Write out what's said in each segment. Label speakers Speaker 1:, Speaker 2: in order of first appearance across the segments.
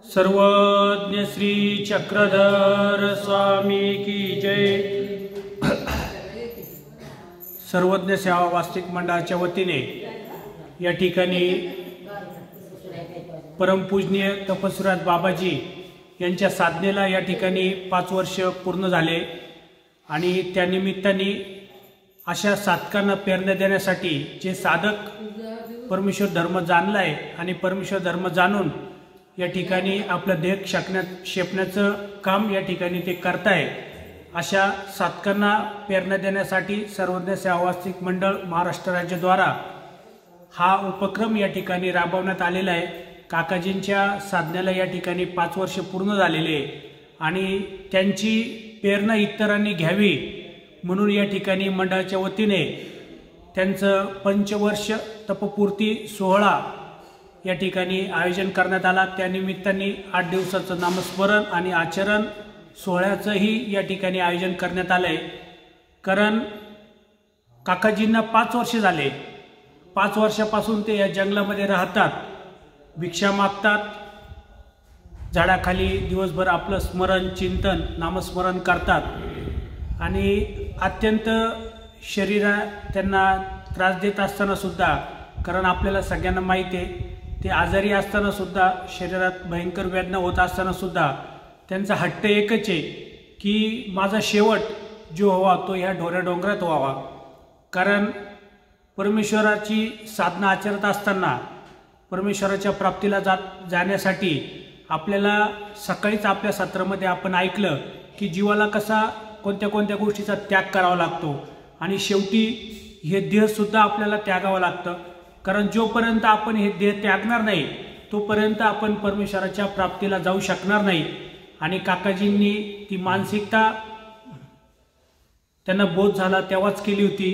Speaker 1: सर्वज्ञ श्री चक्रधर स्वामी की जय। सर्वज्ञ सेवा वास्तविक मंडळाच्या वतीने या ठिकाणी परमपूजनीय तपस्वीराज बाबाजी यांच्या साधनेला या ठिकाणी 5 वर्ष पूर्ण झाले आणि त्या निमित्ताने अशा साधकांना प्रेरणा देण्यासाठी जे साधक परमेश्वर धर्म जाणलाय आणि परमेश्वर धर्म जाणून या ठिकाणी आपला देह शेपण्याचं काम या ठिकाणी ते करताय, अशा साधकांना प्रेरणा देण्यासाठी सर्वज्ञ सेवा वास्तविक मंडळ महाराष्ट्र राज्याद्वारा हा उपक्रम या ठिकाणी राबवण्यात आलेला आहे। काकाजींच्या साधनेला या ठिकाणी 5 वर्ष पूर्ण झालेले आहे आणि त्यांची प्रेरणा इतरांनी घ्यावी म्हणून या ठिकाणी मंडळाच्या वतीने त्यांचं पंचवर्ष तपपूर्ती सोहळा या ठिकाणी आयोजन करण्यात आला। त्या निमित्ताने 8 दिवसाचं नामस्मरण आणि आचरण सोहळ्याचंही या ठिकाणी आयोजन करण्यात आलंय। कारण काकाजींना 5 वर्ष झाले, 5 वर्षापासून ते या जंगलामध्ये राहतात, भिक्षा मागतात, झाडाखाली दिवसभर आपलं स्मरण चिंतन नामस्मरण करतात आणि अत्यंत शरीरा त्यांना त्रास देत असताना सुद्धा, कारण आपल्याला सगळ्यांना माहिती आहे ते आजारी असताना सुद्धा शरीरात भयंकर वेदना होत असताना सुद्धा त्यांचा हट्ट एकच आहे की माझा शेवट जो व्हावा तो ह्या ढोऱ्या डोंगरात व्हावा। कारण परमेश्वराची साधना आचरत असताना परमेश्वराच्या प्राप्तीला जाण्यासाठी आपल्याला सकाळीच आपल्या सत्रामध्ये आपण ऐकलं की जीवाला कसा कोणत्या कोणत्या गोष्टीचा त्याग करावा लागतो आणि शेवटी हे देहसुद्धा आपल्याला त्यागावं लागतं। कारण जोपर्यंत आपण हे देह त्यागणार नाही तोपर्यंत आपण परमेश्वराच्या प्राप्तीला जाऊ शकणार नाही। आणि काकाजींनी ती मानसिकता त्यांना बोध झाला तेव्हाच केली होती।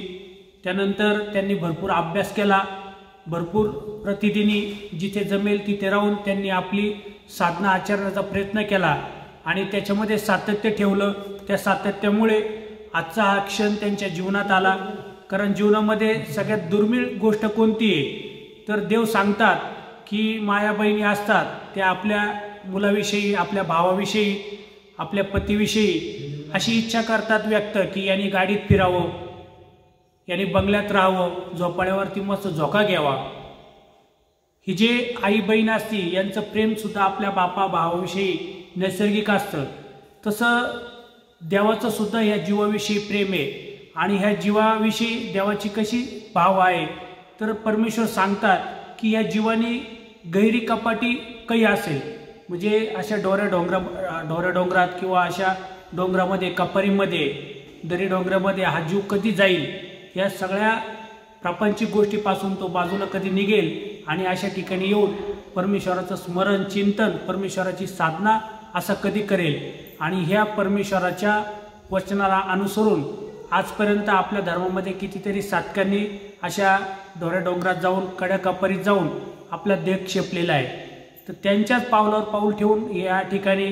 Speaker 1: त्यानंतर त्यांनी भरपूर अभ्यास केला, भरपूर प्रतिदिनी जिथे जमेल तिथे राहून त्यांनी आपली साधना आचरण्याचा प्रयत्न केला आणि त्याच्यामध्ये सातत्य ठेवलं। त्या सातत्यामुळे आजचा हा क्षण त्यांच्या जीवनात आला। कारण जीवनामध्ये सगळ्यात दुर्मिळ गोष्ट कोणती आहे तर देव सांगतात की माया बहिणी असतात त्या आपल्या मुलाविषयी, आपल्या भावाविषयी, आपल्या पतीविषयी अशी इच्छा करतात व्यक्त की यांनी गाडीत फिरावं, यांनी बंगल्यात राहावं, झोपाळ्यावरती मस्त झोका घ्यावा। ही जे आई बहीण असती यांचं प्रेम सुद्धा आपल्या बापा भावाविषयी नैसर्गिक असतं, तसं देवाचं सुद्धा ह्या जीवाविषयी प्रेम आहे आणि ह्या जीवाविषयी देवाची कशी भाव आहे तर परमेश्वर सांगतात की ह्या जीवानी गहिरी कपाटी काही असेल, म्हणजे अशा ढोऱ्या डोंगरात किंवा अशा डोंगरामध्ये कपारीमध्ये दरी डोंगरामध्ये हा जीव कधी जाईल, या सगळ्या प्रापंचिक गोष्टीपासून तो बाजूला कधी निघेल आणि अशा ठिकाणी येऊन परमेश्वराचं स्मरण चिंतन परमेश्वराची साधना असं कधी करेल। आणि ह्या परमेश्वराच्या वचनाला अनुसरून आजपर्यंत आपल्या धर्मामध्ये कितीतरी साधकांनी अशा ढोऱ्या डोंगरात जाऊन कड्या कपारीत जाऊन आपला देह क्षेपलेला आहे। तर त्यांच्याच पावलावर पाऊल ठेवून या ठिकाणी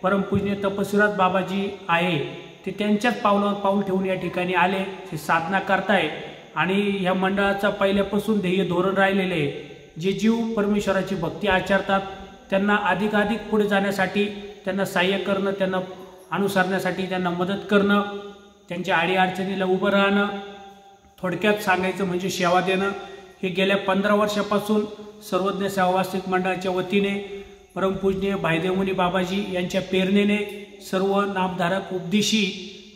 Speaker 1: परमपूजनीय तपस्वीराज बाबाजी आहे ते त्यांच्याच पावलावर पाऊल ठेवून या ठिकाणी आले, ते साधना करताय आणि ह्या मंडळाचा पहिल्यापासून ध्येय धोरण राहिलेले आहे। जे जीव परमेश्वराची भक्ती आचरतात त्यांना अधिकाधिक पुढे जाण्यासाठी, त्यांना सहाय्य करणं, त्यांना अनुसरण्यासाठी त्यांना मदत करणं, त्यांच्या अडीअडचणीला उभं राहणं, थोडक्यात सांगायचं म्हणजे सेवा देणं, हे गेल्या 15 वर्षापासून सर्वज्ञ सेवा वास्तविक मंडळाच्या वतीने परमपूजनीय भाईदेवमुनी बाबाजी यांच्या प्रेरणेने सर्व नामधारक उपदेशी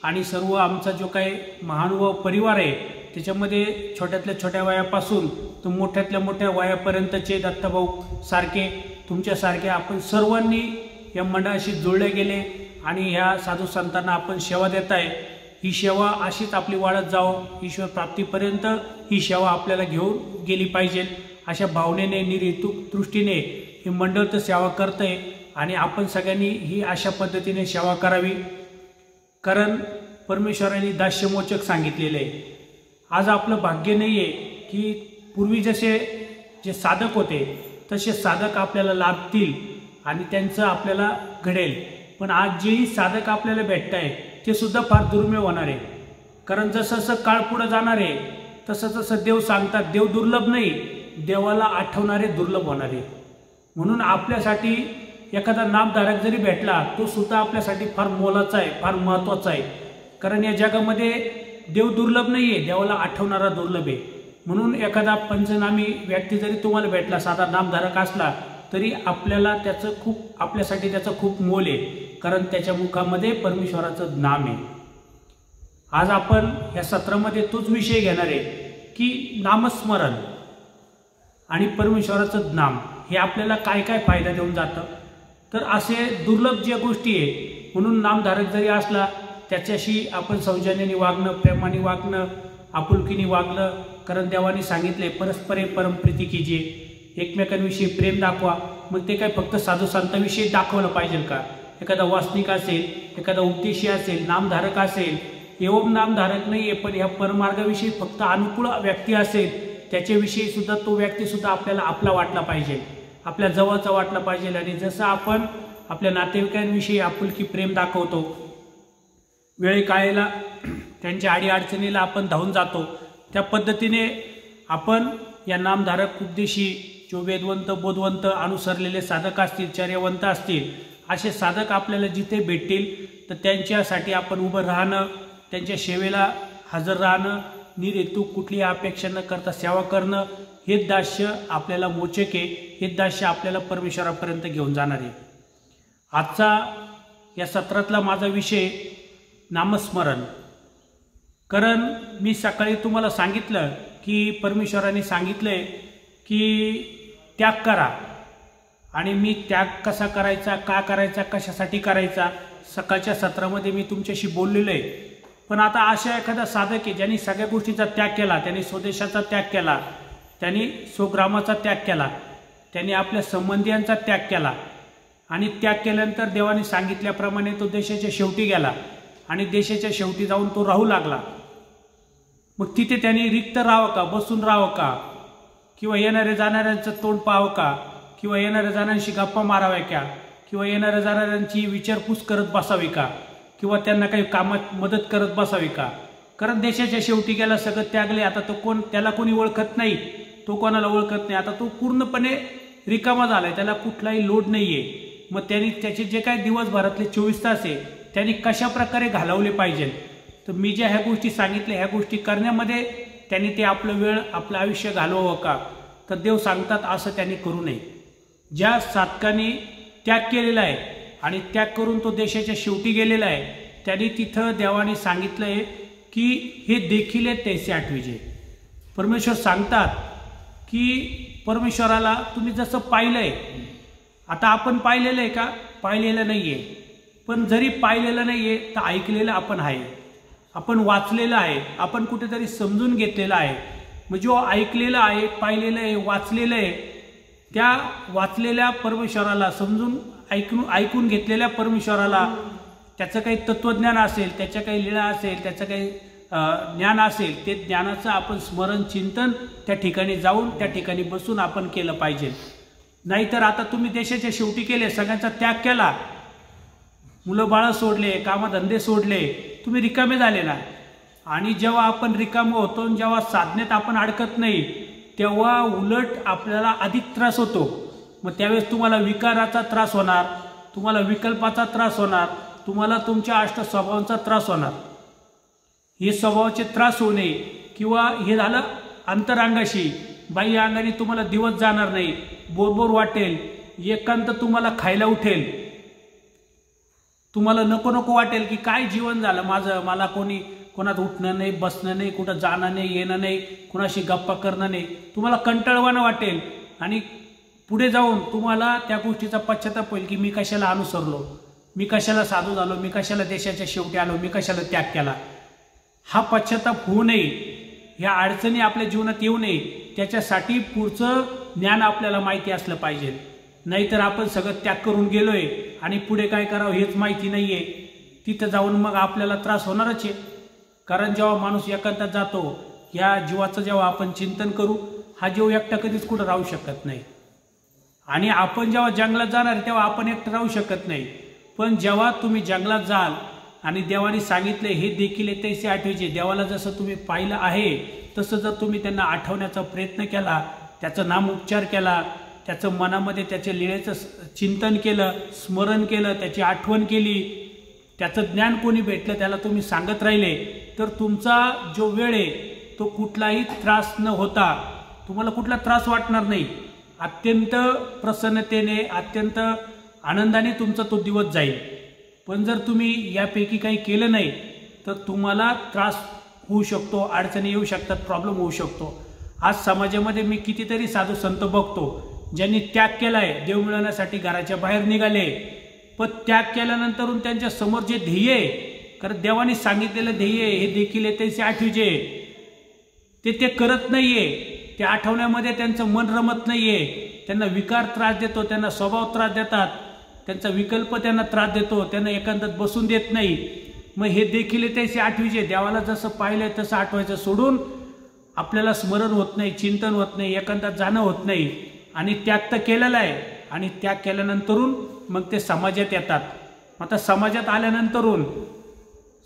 Speaker 1: आणि सर्व आमचा जो काही महानुभाव परिवार आहे त्याच्यामध्ये छोट्यातल्या छोट्या वयापासून तर मोठ्यातल्या मोठ्या वयापर्यंतचे दत्तभाऊ सारखे तुमच्यासारखे आपण सर्वांनी या मंडळाशी जोडले गेले आणि ह्या साधू संतांना आपण सेवा देत आहे। ही सेवा अशीच आपली वाढत जावं, ईश्वर प्राप्तीपर्यंत ही सेवा आपल्याला घेऊन गेली पाहिजे अशा भावनेने निर्हेतुक दृष्टीने हे मंडळ तर सेवा करतंय आणि आपण सगळ्यांनी ही अशा पद्धतीने सेवा करावी। कारण परमेश्वराने दास्यमोचक सांगितलेलं आहे। आज आपलं भाग्य नाही आहे की पूर्वी जसे जे साधक होते तसे साधक आपल्याला लाभतील आणि त्यांचं आपल्याला घडेल, पण आज जेही साधक आपल्याला भेटत आहे ते सुद्धा फार दुर्मिळ होणार आहे। कारण जसं जसं काळ पुढे जाणार आहे तसं तसं देव सांगतात देव दुर्लभ नाही, देवाला आठवणारे दुर्लभ होणार आहे। म्हणून आपल्यासाठी एखादा नामधारक जरी भेटला तो सुद्धा आपल्यासाठी फार मोलाचा आहे, फार महत्त्वाचा आहे. कारण या जगामध्ये देव दुर्लभ नाही आहे, देवाला आठवणारा दुर्लभ आहे. म्हणून एखादा पंचनामी व्यक्ती जरी तुम्हाला भेटला, साधा नामधारक असला, तरी आपल्याला आपल्यासाठी त्याचं खूप मोल आहे. कारण त्याच्या मुखामध्ये परमेश्वराचं नाम आहे. आज आपण या सत्रामध्ये तोच विषय घेणार आहे की नामस्मरण आणि परमेश्वराचं नाम हे आपल्याला काय काय फायदा देऊन जातं. तर असे दुर्लभ ज्या गोष्टी आहे, म्हणून नामधारक जरी असला त्याच्याशी आपण सौजन्याने वागणं, प्रेमाने वागणं, आपुलकीने वागलं. कारण देवाने सांगितले परस्परे परमप्रीती कीजिए, एकमेकांविषयी प्रेम दाखवा. मग ते काय फक्त साधू संतांविषयी दाखवलं पाहिजे का? एखादा वासनिक असेल, एखादा उपदेशी असेल, नामधारक असेल, एवढं नामधारक नाही आहे पण ह्या परमार्गाविषयी फक्त अनुकूल व्यक्ती असेल, त्याच्याविषयी सुद्धा तो व्यक्ती सुद्धा आपल्याला आपला वाटला पाहिजे, आपल्या जवळचा वाटला पाहिजे. आणि जसं आपण आपल्या नातेवाईकांविषयी आपुलकी प्रेम दाखवतो, वेळी काळेला त्यांच्या अडीअडचणीला आपण धावून जातो, त्या पद्धतीने आपण या नामधारक उपदेशी जो वेदवंत बोधवंत अनुसरलेले साधक असतील, चर्यावंत असतील, असे साधक आपल्याला जिथे भेटतील तर त्यांच्यासाठी आपण उभं राहणं, त्यांच्या सेवेला हजर राहणं, निरेतूक कुठली अपेक्षा न करता सेवा करणं, हेच दास्य आपल्याला मोचक आहे, हेच दास्य आपल्याला परमेश्वरापर्यंत घेऊन जाणार आहे. आजचा या सत्रातला माझा विषय नामस्मरण. कारण मी सकाळी तुम्हाला सांगितलं की परमेश्वराने सांगितलंय की त्याग करा, आणि मी त्याग कसा करायचा, का करायचा, कशासाठी करायचा सकाळच्या सत्रामध्ये मी तुमच्याशी बोललेलो आहे. पण आता अशा एखादा साधक आहे ज्यांनी सगळ्या गोष्टीचा त्याग केला, त्यांनी स्वदेशाचा त्याग केला, त्यांनी स्वग्रामाचा त्याग केला, त्यांनी आपल्या संबंधियांचा त्याग केला, आणि त्याग केल्यानंतर देवाने सांगितल्याप्रमाणे तो देशाच्या शेवटी गेला आणि देशाच्या शेवटी जाऊन तो राहू लागला. मग तिथे त्यांनी रिक्त राहावं का, बसून राहावं का, किंवा येणाऱ्या जाणाऱ्यांचं तोंड पाहावं का, किंवा येणाऱ्या जाणाऱ्यांशी गप्पा माराव्या का, किंवा येणाऱ्या जाणाऱ्यांची विचारपूस करत बसावी का, किंवा त्यांना काही कामात मदत करत बसावी का? कारण देशाच्या शेवटी गेला, सगळं त्यागले, आता तो त्याला कोणी ओळखत नाही, तो कोणाला ओळखत नाही, आता तो पूर्णपणे रिकामा झालाय, त्याला कुठलाही लोड नाहीये. मग त्यांनी त्याचे जे काही दिवसभरातले 24 तास आहे त्यांनी कशा प्रकारे घालवले पाहिजे. तर मी ज्या ह्या गोष्टी सांगितल्या, ह्या गोष्टी करण्यामध्ये त्यांनी ते आपलं वेळ, आपलं आयुष्य घालवावं का? तर देव सांगतात असं त्यांनी करू नये. ज्या साधकाने त्याग केलेला आहे आणि त्याग करून तो देशाच्या शेवटी गेलेला आहे, त्यांनी तिथं देवाने सांगितलं आहे की हे देखील तैसे आठविजे. परमेश्वर सांगतात की परमेश्वराला तुम्ही जसं पाहिलंय, आता आपण पाहिलेलं आहे का? पाहिलेलं नाहीये. पण जरी पाहिलेलं नाहीये तर ऐकलेलं आपण आहे, आपण वाचलेलं आहे, आपण कुठेतरी समजून घेतलेलं आहे. मग जो ऐकलेलं आहे, पाहिलेलं आहे, वाचलेलं आहे, त्या वाचलेल्या परमेश्वराला, समजून ऐकून घेतलेल्या परमेश्वराला, त्याचं काही तत्वज्ञान असेल, त्याच्या काही लीळा असेल, त्याचं काही ज्ञान असेल, ते ज्ञानाचं आपण स्मरण चिंतन त्या ठिकाणी जाऊन त्या ठिकाणी बसून आपण केलं पाहिजे. नाहीतर आता तुम्ही देशाच्या शेवटी केले, सगळ्यांचा त्याग केला, मुलं बाळं सोडले, कामधंदे सोडले, तुम्ही रिकामे झाले ना. आणि जेव्हा आपण रिकाम होतो, जेव्हा साधनेत आपण अडकत नाही, तेव्हा उलट आपल्याला अधिक त्रास होतो. मग त्यावेळेस तुम्हाला विकाराचा त्रास होणार, तुम्हाला विकल्पाचा त्रास होणार, तुम्हाला तुमच्या अष्ट स्वभावांचा त्रास होणार. हे स्वभावाचे त्रास होऊ नये, किंवा हे झालं अंतरांगाशी, बाह्य अंगाने तुम्हाला दिवस जाणार नाही, बोरबोर वाटेल, एकांत तुम्हाला खायला उठेल, तुम्हाला नको नको वाटेल की काय जीवन झालं माझं, मला कोणात उठणं नाही, बसणं नाही, कुठं जाणं नाही, येणं नाही, कुणाशी गप्पा करणं नाही, तुम्हाला कंटाळवाणं वाटेल. आणि पुढे जाऊन तुम्हाला त्या गोष्टीचा पश्चाताप होईल की मी कशाला अनुसरलो, मी कशाला साधू झालो, मी कशाला देशाच्या शेवटी आलो, मी कशाला त्याग केला. हा पश्चाताप होऊ नये, ह्या अडचणी आपल्या जीवनात येऊ नये, त्याच्यासाठी पुढचं ज्ञान आपल्याला माहिती असलं पाहिजे. नाहीतर आपण सगळं त्याग करून गेलोय आणि पुढे काय करावं हेच माहिती नाहीये, तिथं जाऊन मग आपल्याला त्रास होणारच आहे. कारण जेव्हा माणूस एकांतात जातो, या जीवाचं जेव्हा आपण चिंतन करू, हा जीव एकटा कधीच कुठं राहू शकत नाही. आणि आपण जेव्हा जंगलात जाणार तेव्हा आपण एकटं राहू शकत नाही. पण जेव्हा तुम्ही जंगलात जाल आणि देवाने सांगितले हे देखील तैसे आठवीचे, देवाला जसं तुम्ही पाहिलं आहे तसं जर तुम्ही त्यांना आठवण्याचा प्रयत्न केला, त्याचा नामोच्चार केला, त्याचं मनामध्ये त्याच्या लीळेचं चिंतन केलं, स्मरण केलं, त्याची आठवण केली, त्याचं ज्ञान कोणी भेटलं त्याला तुम्ही सांगत राहिले, तर तुमचा जो वेळ आहे तो कुठलाही त्रास न होता, तुम्हाला कुठला त्रास वाटणार नाही. अत्यंत प्रसन्नतेने, अत्यंत आनंदाने तुमचा तो दिवस जाईल. पण जर तुम्ही यापैकी काही केलं नाही तर तुम्हाला त्रास होऊ शकतो, अडचणी येऊ शकतात, प्रॉब्लेम होऊ शकतो. आज समाजामध्ये मी कितीतरी साधू संत बघतो ज्यांनी त्याग केलाय, देव मिळवण्यासाठी घराच्या बाहेर निघाले, पण त्याग केल्यानंतर त्यांच्या समोर जे ध्येय आहे, कारण देवाने सांगितलेलं ध्येय हे देखील त्याचे आठवीचे, ते करत नाहीये. ते आठवण्यामध्ये त्यांचं मन रमत नाहीये. त्यांना विकार त्रास देतो, त्यांना स्वभाव त्रास देतात, त्यांचा विकल्प त्यांना त्रास देतो, त्यांना एकांतात बसून देत नाही. मग हे देखील त्याचे आठवीचे. देवाला जसं पाहिलंय तसं आठवायचं सोडून आपल्याला स्मरण होत नाही, चिंतन होत नाही, एकांतात जाणं होत नाही. आणि त्याग तर केलेला आहे, आणि त्याग केल्यानंतरून मग ते समाजात येतात. आता समाजात आल्यानंतरून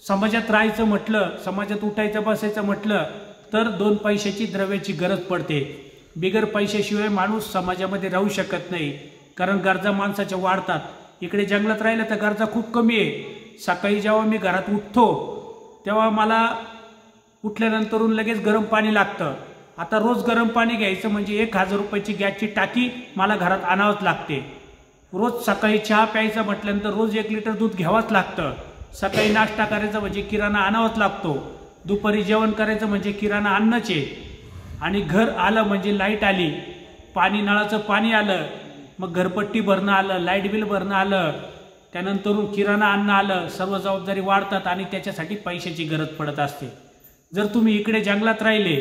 Speaker 1: समाजात राहायचं म्हटलं, समाजात उठायचं बसायचं म्हटलं तर 2 पैशाची, द्रव्याची गरज पडते. बिगर पैशाशिवाय माणूस समाजामध्ये राहू शकत नाही, कारण गरजा माणसाच्या वाढतात. इकडे जंगलात राहिलं तर गरजा खूप कमी आहे. सकाळी जेव्हा मी घरात उठतो तेव्हा मला उठल्यानंतरून लगेच गरम पाणी लागतं. आता रोज गरम पाणी घ्यायचं म्हणजे 1000 रुपयाची गॅसची टाकी मला घरात आणावंच लागते. रोज सकाळी चहा प्यायचं म्हटल्यानंतर रोज 1 लिटर दूध घ्यावंच लागतं. सकाळी नाश्ता करायचा म्हणजे किराणा आणावाच लागतो. दुपारी जेवण करायचं म्हणजे किराणा आणणंच आहे. आणि घर आलं म्हणजे लाईट आली, पाणी नळाचं पाणी आलं, मग घरपट्टी भरणं आलं, लाईट बिल भरणं आलं, त्यानंतरून किराणा आणणं आलं. सर्व जबाबदारी वाढतात आणि त्याच्यासाठी पैशाची गरज पडत असते. जर तुम्ही इकडे जंगलात राहिले,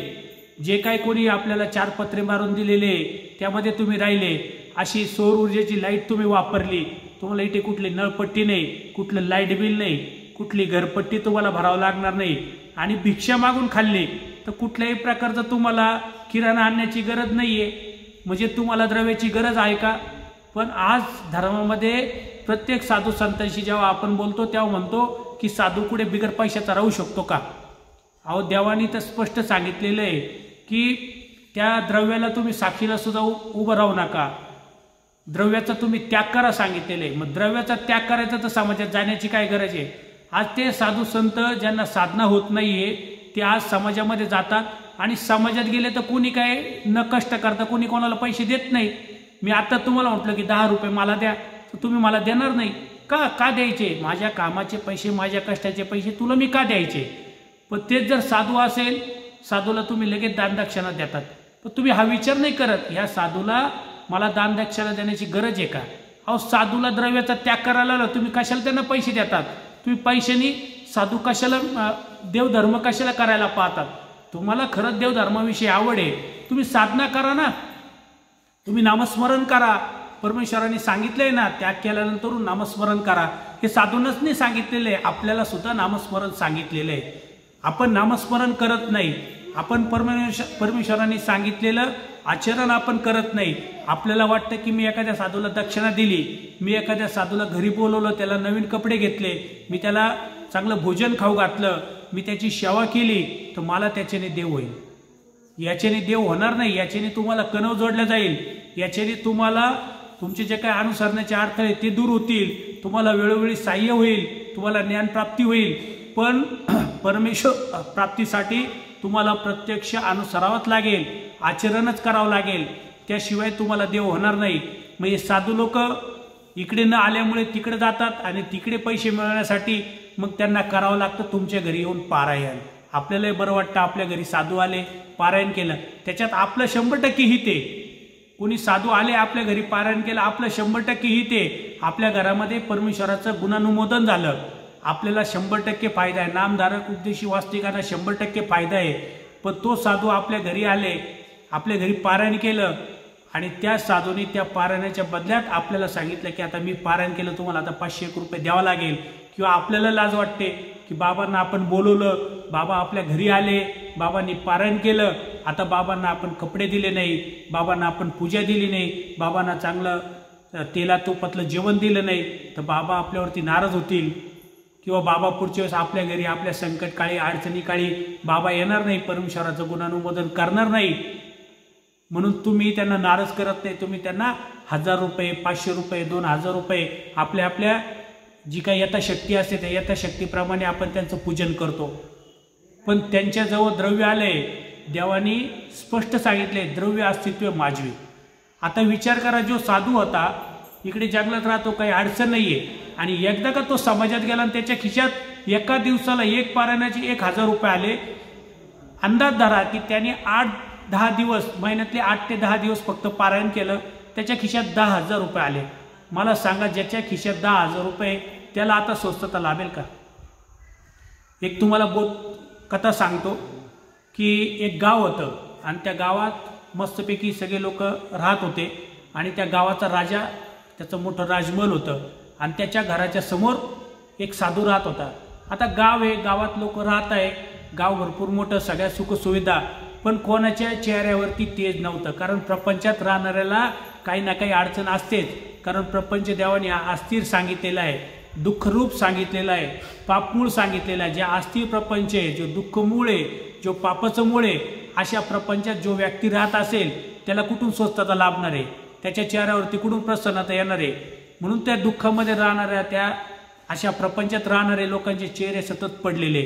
Speaker 1: जे काही कोणी आपल्याला 4 पत्रे मारून दिलेले त्यामध्ये तुम्ही राहिले, अशी सौर ऊर्जेची लाईट तुम्ही वापरली, तुम्हाला इथे कुठली नळपट्टी नाही, कुठलं लाईट बिल नाही, कुठली घरपट्टी तुम्हाला भरावं लागणार नाही, आणि भिक्षा मागून खाल्ली तर कुठल्याही प्रकारचं तुम्हाला किराणा आणण्याची गरज नाहीये. म्हणजे तुम्हाला द्रव्याची गरज आहे का? पण आज धर्मामध्ये प्रत्येक साधू संतांशी जेव्हा आपण बोलतो तेव्हा म्हणतो की साधू कुठे बिगर पैशाचा राहू शकतो का? अहो, देवानी तर स्पष्ट सांगितलेलं आहे की त्या द्रव्याला तुम्ही साक्षीला सुद्धा उभं राहू नका, द्रव्याचा तुम्ही त्याग करा सांगितलेलं आहे. मग द्रव्याचा त्याग करायचा तर समाजात जाण्याची काय गरज आहे? आज ते साधू संत ज्यांना साधना होत नाहीये ते आज समाजामध्ये जातात, आणि समाजात गेले तर कोणी काय न कष्ट करता कोणी कोणाला पैसे देत नाही. मी आता तुम्हाला म्हटलं की 10 रुपये मला द्या, तर तुम्ही मला देणार नाही का द्यायचे? माझ्या कामाचे पैसे, माझ्या कष्टाचे पैसे तुला मी का द्यायचे? पण तेच जर साधू असेल, साधूला तुम्ही लगेच दानदक्षिणा देतात, पण तुम्ही हा विचार नाही करत ह्या साधूला मला दानदक्षिणा देण्याची गरज आहे का? अहो, साधूला द्रव्याचा त्याग करायला लावला, तुम्ही कशाला त्यांना पैसे देतात? तुम्ही पैशानी साधू कशाला, देवधर्म कशाला करायला पाहतात? तुम्हाला खरंच देवधर्माविषयी आवड आहे, तुम्ही साधना करा ना, तुम्ही नामस्मरण करा. परमेश्वरांनी सांगितलंय ना, त्याग केल्यानंतर नामस्मरण करा. हे साधूनच नाही सांगितलेलं आहे, आपल्याला सुद्धा नामस्मरण सांगितलेलं आहे. आपण नामस्मरण करत नाही, आपण परमेश्वरांनी सांगितलेलं आचरण आपण करत नाही. आपल्याला वाटतं की मी एखाद्या साधूला दक्षिणा दिली, मी एखाद्या साधूला घरी बोलवलं, त्याला नवीन कपडे घेतले, मी त्याला चांगलं भोजन खाऊ घातलं, मी त्याची सेवा केली, तर मला त्याच्याने देव होईल. याच्याने देव होणार नाही. याच्याने तुम्हाला कणव जोडला जाईल, याच्याने तुम्हाला तुमचे जे काही अनुसरण्याचे अर्थ आहेत ते दूर होतील, तुम्हाला वेळोवेळी सहाय्य होईल, तुम्हाला ज्ञानप्राप्ती होईल. पण परमेश्वर प्राप्तीसाठी तुम्हाला प्रत्यक्ष अनुसरावंच लागेल, आचरणच करावं लागेल, त्याशिवाय तुम्हाला देव होणार नाही. मग हे साधू लोक इकडे न आल्यामुळे तिकडे जातात, आणि तिकडे पैसे मिळवण्यासाठी मग त्यांना करावं लागतं तुमच्या घरी येऊन पारायण. आपल्यालाही बरं वाटतं, आपल्या घरी साधू आले, पारायण केलं, त्याच्यात आपलं 100% हित आहे. कोणी साधू आले आपल्या घरी, पारायण केलं, आपलं 100% हित आहे. आपल्या घरामध्ये परमेश्वराचं गुणानुमोदन झालं, आपल्याला 100% फायदा आहे. नामधारक उपदेशी वास्तविकांना 100% फायदा आहे. पण तो साधू आपल्या घरी आले, आपल्या घरी पारायण केलं, आणि त्या साधूने त्या पारायणाच्या बदल्यात आपल्याला सांगितलं की आता मी पारायण केलं, तुम्हाला आता 501 रुपये द्यावा लागेल. किंवा आपल्याला लाज वाटते की बाबांना आपण बोलवलं, बाबा आपल्या घरी आले, बाबांनी पारायण केलं, आता बाबांना आपण कपडे दिले नाही, बाबांना आपण पूजा दिली नाही, बाबांना चांगलं तेला तुपातलं जेवण दिलं नाही, तर बाबा आपल्यावरती नाराज होतील. किंवा बाबा पुढच्या वेळेस आपल्या घरी आपल्या संकटकाळी, अडचणीकाळी बाबा येणार नाही, परमेश्वराचं गुणानुमोदन करणार नाही. म्हणून तुम्ही त्यांना नाराज करत नाही, तुम्ही त्यांना 1000 रुपये, 500 रुपये, 2000 रुपये आपल्या आपल्या जी काही यथाशक्ती असते त्या यथाशक्तीप्रमाणे आपण त्यांचं पूजन करतो. पण त्यांच्याजवळ द्रव्य आले, देवानी स्पष्ट सांगितले द्रव्य अस्तित्व माझवे. आता विचार करा, जो साधू होता इकडे जंगलात राहतो, काही अडचण नाहीये, आणि एकदा का तो समाजात गेला आणि त्याच्या खिशात एका दिवसाला एक पारायणाचे 1000 रुपये आले. अंदाज धरा की त्याने 8-10 दिवस, महिन्यातले 8 ते 10 दिवस फक्त पारायण केलं, त्याच्या खिशात 10,000 रुपये आले. मला सांगा, ज्याच्या खिशात 10,000 रुपये त्याला आता स्वस्तता लाभेल का? एक तुम्हाला कथा सांगतो की एक गाव होतं आणि त्या गावात मस्तपैकी सगळे लोक राहत होते आणि त्या गावाचा राजा, त्याचं मोठं राजमहल होतं आणि त्याच्या घराच्या समोर एक साधू राहत होता. आता गाव आहे, गावात लोक राहत आहे, गाव भरपूर मोठं, सगळ्या सुखसुविधा, पण कोणाच्या चेहऱ्यावरती तेज नव्हतं. कारण प्रपंचात राहणाऱ्याला काही ना काही अडचण असतेच, कारण प्रपंच देवाने अस्थिर सांगितलेला आहे, दुःखरूप सांगितलेलं आहे, पापमूळ सांगितलेलं आहे. जे अस्थिर प्रपंच आहे, जो दुःखमूळ आहे, जो पापाचं मूळ आहे, अशा प्रपंचात जो व्यक्ती राहत असेल त्याला कुठून स्वस्तता लाभणार आहे? त्याच्या चेहऱ्यावरती कुठून प्रसन्नता येणार आहे? म्हणून त्या दुःखामध्ये राहणाऱ्या, त्या अशा प्रपंचात राहणारे लोकांचे चेहरे सतत पडलेले.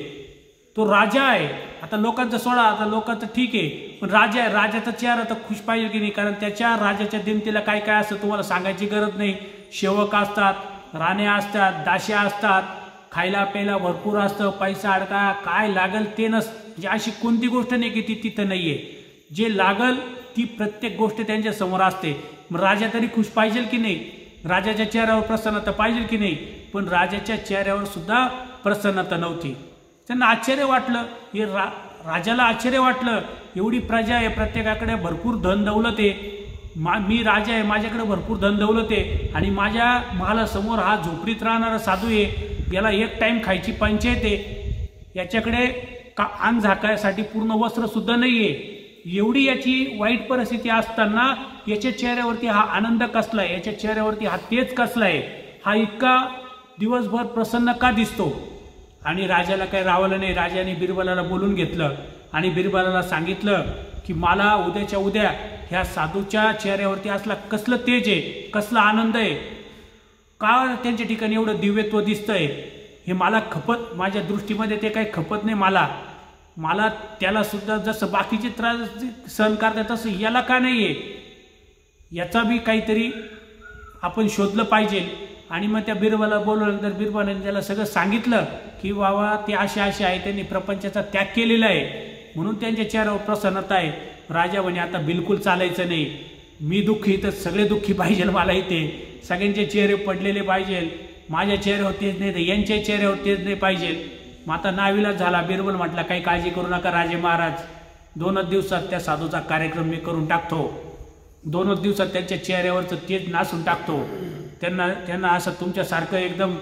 Speaker 1: तो राजा आहे, आता लोकांचं सोडा, आता लोकांचं ठीक आहे, पण राजा आहे, राजाचा चेहरा तर खुश पाहिजे की नाही? कारण त्याच्या राजाच्या दिमतीला काय काय असतं तुम्हाला सांगायची गरज नाही. सेवक असतात, राण्या असतात, दास्या असतात, खायला प्यायला भरपूर असतं, पैसा अडका काय लागल ते म्हणजे अशी कोणती गोष्ट नाही की ती तिथं नाहीये. जे लागल ती प्रत्येक गोष्ट त्यांच्या समोर असते. मग राजा तरी खुश पाहिजे की नाही? राजाच्या चेहऱ्यावर प्रसन्नता पाहिजे की नाही? पण राजाच्या चेहऱ्यावर सुद्धा प्रसन्नता नव्हती. त्यांना आश्चर्य वाटलं, हे राजाला आश्चर्य वाटलं, एवढी प्रजा आहे, प्रत्येकाकडे भरपूर धन दौलत आहे, मी राजा आहे, माझ्याकडे भरपूर धन दौलत आहे, आणि माझ्या महालासमोर हा झोपडीत राहणारा साधू आहे, याला एक टाइम खायची पंचायत आहे, याच्याकडे अंग झाकायसाठी पूर्ण वस्त्र सुद्धा नाहीये. एवढी याची वाईट परिस्थिती असताना याच्या चेहऱ्यावरती हा आनंद कसला आहे? याच्या चेहऱ्यावरती हा तेज कसला आहे? हा इतका दिवसभर प्रसन्न का दिसतो? आणि राजाला काही रावलं नाही. राजाने बिरबलाला बोलून घेतलं आणि बिरबलाला सांगितलं की मला उद्याच्या उद्या ह्या साधूच्या चेहऱ्यावरती असला कसलं तेज आहे, कसला आनंद आहे, का त्यांच्या ठिकाणी एवढं दिव्यत्व दिसतंय, हे मला खपत, माझ्या दृष्टीमध्ये ते काही खपत नाही. मला त्याला सुद्धा जसं बाकीचे त्रास सहन करतात तसं याला का नाहीये? याचा बी काहीतरी आपण शोधलं पाहिजे. आणि मग त्या बिरबला बोलवलं, तर बिरबलाने त्याला सगळं सांगितलं की बाबा ते असे आहे, त्यांनी प्रपंचाचा त्याग केलेला आहे म्हणून त्यांच्या चेहऱ्यावर प्रसन्नता आहे. राजा म्हणे आता बिलकुल चालायचं नाही, मी दुःखी तर सगळे दुःखी पाहिजे, मला इथे सगळ्यांचे चेहरे पडलेले पाहिजे, माझ्या चेहऱ्यावर तेच नाही तर यांच्या चेहऱ्यावर तेच नाही पाहिजे. मग आता नाविलाज झाला. बिरबल म्हटला काही काळजी करू नका राजे महाराज, 2च दिवसात त्या साधूचा कार्यक्रम मी करून टाकतो, 2च दिवसात त्यांच्या चेहऱ्यावरचं तेज नासून टाकतो. त्यांना असं तुमच्यासारखं एकदम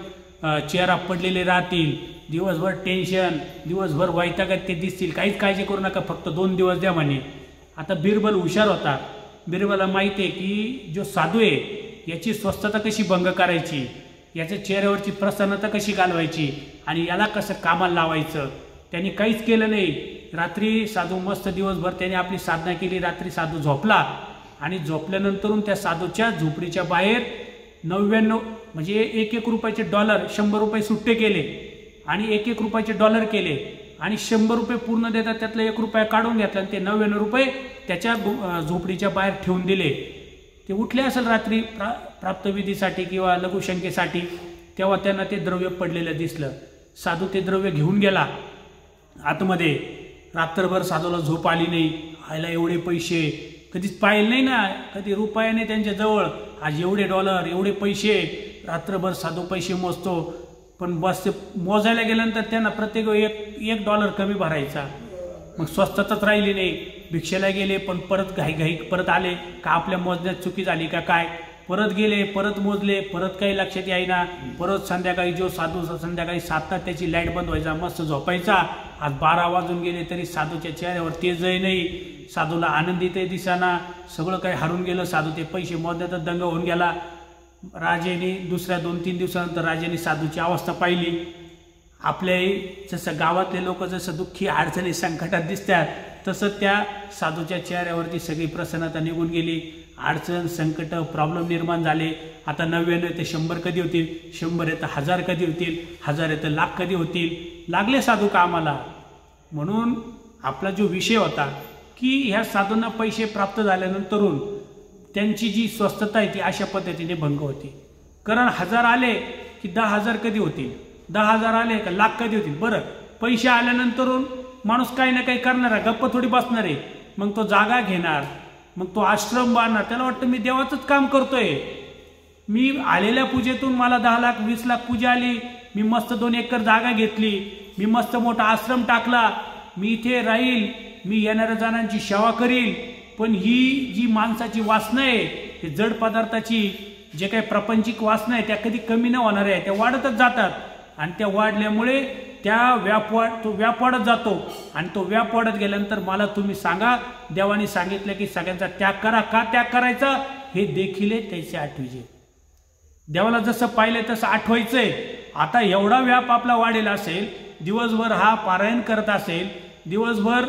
Speaker 1: चेहरा पडलेले राहतील, दिवसभर टेन्शन, दिवसभर वैतागात ते दिसतील, काहीच काळजी करू नका, फक्त 2 दिवस द्या म्हणे. आता बिरबल हुशार होता. बिरबलला माहिती आहे की जो साधू आहे याची स्वस्थता कशी भंग करायची, याच्या चेहऱ्यावरची प्रसन्नता कशी घालवायची आणि याला कसं कामाला लावायचं. त्यांनी काहीच केलं नाही. रात्री साधू मस्त दिवसभर त्याने आपली साधना केली. रात्री साधू झोपला आणि झोपल्यानंतरून त्या साधूच्या झोपडीच्या बाहेर 99 म्हणजे 1-1 रुपयाचे डॉलर, 100 रुपये सुट्टे केले आणि 1-1 रुपयाचे डॉलर केले आणि 100 रुपये पूर्ण देतात त्यातला 1 रुपया काढून घेतला आणि ते 99 रुपये त्याच्या झोपडीच्या बाहेर ठेवून दिले. ते उठले असेल रात्री प्राप्तविधीसाठी किंवा लघुशंकेसाठी, तेव्हा त्यांना ते द्रव्य पडलेलं दिसलं. साधू ते द्रव्य घेऊन गेला आतमध्ये. रात्रभर साधूला झोप आली नाही. आयला एवढे पैसे कधीच पाहिले नाही ना, कधी रुपयाने त्यांच्या जवळ, आज एवढे डॉलर, एवढे पैसे, रात्रभर साधू पैसे मोजतो. पण बस मोजायला गेल्यानंतर त्यांना प्रत्येक एक डॉलर कमी भरायचा. मग स्वस्तताच राहिली नाही. भिक्षेला गेले पण परत घाई परत आले का आपल्या मोजण्यात चुकी झाली का काय, परत गेले, परत मोजले, परत काही लक्षात येईना. परत संध्याकाळी जो साधू संध्याकाळी 7 त्याची लाईट बंद व्हायचा, मस्त झोपायचा. आज 12 वाजून गेले तरी साधूच्या चेहऱ्यावर तेजही नाही, साधूला आनंदितही दिसाना, सगळं काही हरून गेलं. साधू ते पैसे मोजण्यातच दंग होऊन गेला. राजेने दुसऱ्या 2-3 दिवसानंतर राजाने साधूची अवस्था पाहिली. आपल्या जसं गावातले लोक जसं दुःखी अडचणी संकटात दिसतात तसं त्या साधूच्या चेहऱ्यावरती सगळी प्रसन्नता निघून गेली. अडचण, संकट, प्रॉब्लेम निर्माण झाले. आता 99 ते 100 कधी होतील, 100 तर 1000 कधी होतील, 1000 तर लाख कधी होतील. लागले साधू कामाला. म्हणून आपला जो विषय होता की ह्या साधूंना पैसे प्राप्त झाल्यानंतरून त्यांची जी स्वस्थता आहे ती अशा पद्धतीने भंग होती. कारण 1000 आले की 10,000 कधी होतील, 10,000 आले का लाख कधी होतील. बरं, पैसे आल्यानंतरून माणूस काही ना काही करणार आहे, गप्प थोडी बसणार आहे. मग तो जागा घेणार, मग तो आश्रम बांधणार. त्याला वाटतं मी देवाचंच काम करतोय. मी आलेल्या पूजेतून मला 10 लाख 20 लाख पूजा आली, मी मस्त 2 एकर जागा घेतली, मी मस्त मोठा आश्रम टाकला, मी इथे राहील, मी येणाऱ्या जणांची सेवा करील. पण ही जी माणसाची वासना आहे, हे जड पदार्थाची जे काही प्रापंचिक वासना आहे त्या कधी कमी न होणार आहे, त्या वाढतच जातात. आणि त्या वाढल्यामुळे तो व्याप वाढत जातो. आणि तो व्याप वाढत गेल्यानंतर मला तुम्ही सांगा, देवाने सांगितलं की सगळ्यांचा त्याग करा. का त्याग करायचा हे देखील त्याचे आठवीचे. देवाला जसं पाहिलं तसं आठवायचंय. आता एवढा व्याप आपला वाढेला असेल, दिवसभर हा पारायण करत असेल, दिवसभर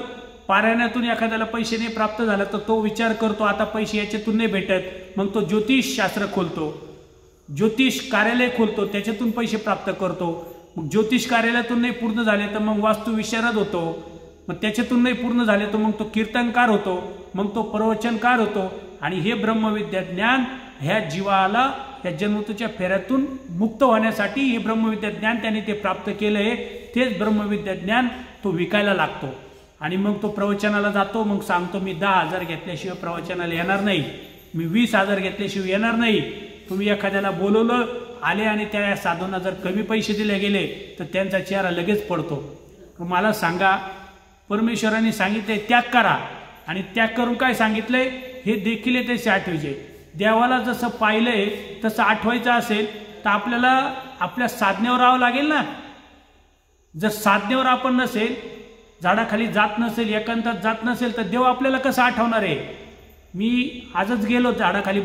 Speaker 1: पारायणातून एखाद्याला पैसे नाही प्राप्त झाला तर तो विचार करतो आता पैसे याच्यातून नाही भेटत, मग तो ज्योतिष शास्त्र खोलतो, ज्योतिष कार्यालय खोलतो, त्याच्यातून पैसे प्राप्त करतो. मग ज्योतिष कार्यालयातून नाही पूर्ण झाले तर मग वास्तू विशारद होतो, मग त्याच्यातून नाही पूर्ण झाले तर मग तो कीर्तनकार होतो, मग तो प्रवचनकार होतो. आणि हे ब्रह्मविद्या ज्ञान ह्या जीवाला या जन्मतूच्या फेऱ्यातून मुक्त होण्यासाठी हे ब्रह्मविद्या ज्ञान त्याने ते प्राप्त केलं आहे. तेच ब्रह्मविद्या ज्ञान तो विकायला लागतो. आणि मग तो प्रवचनाला जातो, मग सांगतो मी 10,000 घेतल्याशिवाय प्रवचनाला येणार नाही, मी 20,000 घेतल्याशिवाय येणार नाही. तुम्ही एखाद्याला बोलवलं, आले आणि त्या साधूंना जर कमी पैसे दिले गेले तर त्यांचा चेहरा लगेच पडतो. मला सांगा, परमेश्वरांनी सांगितले त्याग करा, आणि त्याग करून काय सांगितलंय हे देखील ते आठवायचे. देवाला जसं पाहिलंय तसं आठवायचं असेल तर आपल्याला आपल्या साधनेवर राहावं लागेल ना. जर साधनेवर आपण नसेल, झाडाखाली जात नसेल, एकांतात जात नसेल तर देव आपल्याला कसं आठवणार आहे. मी आजच गेलो, झाडाखाली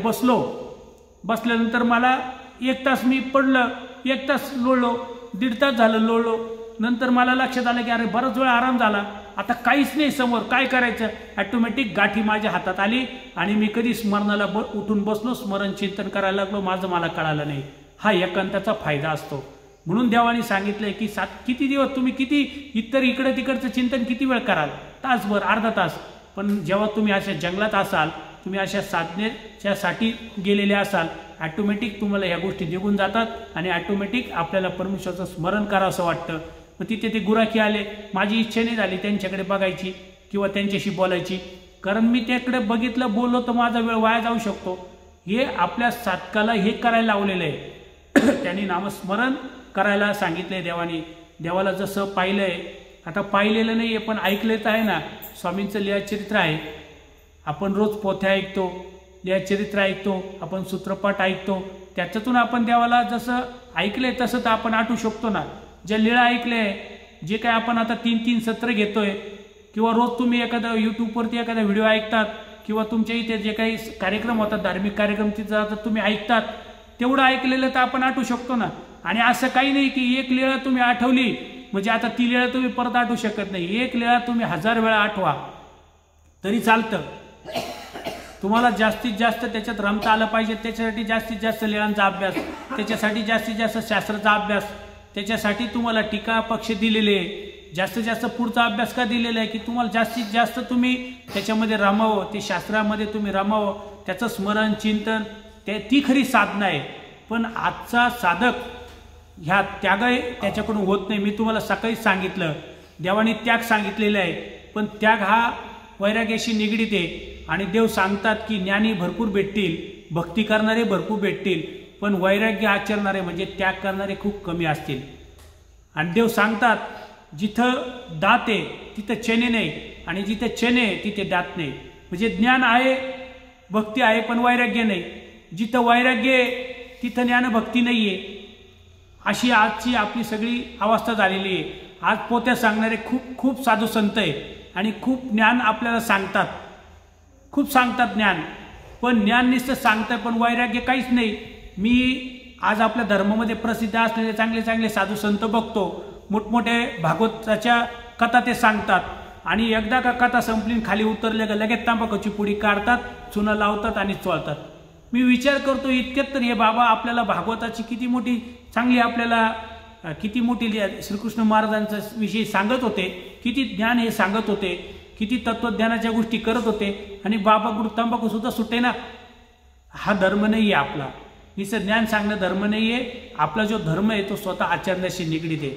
Speaker 1: बसल्यानंतर मला 1 तास मी पडलं, 1 तास लोळलो, 1.5 तास झालं लोळलो. नंतर मला लक्षात आलं की अरे बराच वेळ आराम झाला, आता काहीच नाही समोर, काय करायचं. ऑटोमॅटिक गाठी माझ्या हातात आली आणि मी कधी स्मरणाला उठून बसलो, स्मरण चिंतन करायला लागलो, माझं मला कळालं नाही. हा एकांताचा फायदा असतो. म्हणून देवाने सांगितलंय की किती दिवस तुम्ही किती इकडे तिकडचं चिंतन किती वेळ कराल, तासभर, अर्धा तास. पण जेव्हा तुम्ही अशा जंगलात असाल, तुम्ही अशा साधनेच्यासाठी गेलेले असाल, ऑटोमॅटिक तुम्हाला ह्या गोष्टी निघून जातात आणि ऑटोमॅटिक आपल्याला परमेश्वराचं स्मरण करावं असं वाटतं. मग तिथे ते गुराखी आले, माझी इच्छा नाही झाली त्यांच्याकडे बघायची किंवा त्यांच्याशी बोलायची, कारण मी त्याकडे बघितलं, बोललो तर माझा वेळ वाया जाऊ शकतो. हे आपल्या साधकाला हे करायला लावलेलं आहे. त्यांनी नामस्मरण करायला सांगितलंय देवाने. देवाला जसं पाहिलंय, आता पाहिलेलं नाहीये पण ऐकलं तर आहे ना. स्वामींचं लीळाचरित्र आहे, आपण रोज पोथ्या ऐकतो, लीळाचरित्र ऐकतो, आपण सूत्रपाठ ऐकतो, त्याच्यातून आपण देवाला जसं ऐकलंय तसं तर आपण आठवू शकतो ना. ज्या लीळा ऐकले, जे काय आपण आता 3-3 सत्र घेतोय, किंवा रोज तुम्ही एखादा यूट्यूबवरती एखादा व्हिडिओ ऐकतात, किंवा तुमच्या इथे जे काही कार्यक्रम होतात, धार्मिक कार्यक्रम तिथं तुम्ही ऐकतात, तेवढं ऐकलेलं तर आपण आठवू शकतो ना. आणि असं काही नाही की एक लीळा तुम्ही आठवली म्हणजे आता ती लीळा तुम्ही परत आठवू शकत नाही. एक लीळा तुम्ही 1000 वेळा आठवा तरी चालतं. तुम्हाला जास्तीत जास्त त्याच्यात रमता आलं पाहिजे, त्याच्यासाठी जास्तीत जास्त लीळांचा अभ्यास, त्याच्यासाठी जास्तीत जास्त शास्त्राचा अभ्यास, त्याच्यासाठी तुम्हाला टीका पक्ष दिलेले, जास्तीत जास्त पुढचा अभ्यास का दिलेला आहे की तुम्हाला जास्तीत जास्त तुम्ही त्याच्यामध्ये रमावं, ते शास्त्रामध्ये तुम्ही रमावं, त्याचं स्मरण चिंतन, ती खरी साधना आहे. पण आजचा साधक ह्या त्याग त्याच्याकडून होत नाही. मी तुम्हाला सकाळी सांगितलं, देवाने त्याग सांगितलेला आहे, पण त्याग हा वैराग्याशी निगडीत आहे. आणि देव सांगतात की ज्ञानी भरपूर भेटतील, भक्ती करणारे भरपूर भेटतील, पण वैराग्य आचरणारे म्हणजे त्याग करणारे खूप कमी असतील. आणि देव सांगतात जिथं दात आहे तिथं चेने नाही, आणि जिथं चेने आहे तिथे दात नाही. म्हणजे ज्ञान आहे, भक्ती आहे, पण वैराग्य नाही. जिथं वैराग्य आहे तिथं ज्ञान भक्ती नाही आहे. अशी आजची आपली सगळी अवस्था झालेली आहे. आज पोत्या सांगणारे खूप साधू संत आहे आणि खूप ज्ञान आपल्याला सांगतात, खूप सांगतात ज्ञान, पण ज्ञान नुसतं सांगतात पण वैराग्य काहीच नाही. मी आज आपल्या धर्मामध्ये प्रसिद्ध असलेले चांगले चांगले साधू संत बघतो, मोठमोठे भागवताच्या कथा ते सांगतात, आणि एकदा का कथा संपली खाली उतरले का लगेच तंबाखूची पुडी काढतात, चुना लावतात आणि चोळतात. मी विचार करतो इतक्यात तर हे बाबा आपल्याला भागवताची किती मोठी चांगली आपल्याला किती मोठी श्रीकृष्ण महाराजांचा विषयी सांगत होते, किती ज्ञान हे सांगत होते, किती तत्वज्ञानाच्या गोष्टी करत होते आणि बाबा गुरु तंबाखू सुद्धा सुटे ना. हा धर्म नाही आहे आपला. नुसतं ज्ञान सांगणं धर्म नाही आहे. आपला जो धर्म आहे तो स्वतः आचरणाशी निगडीत आहे.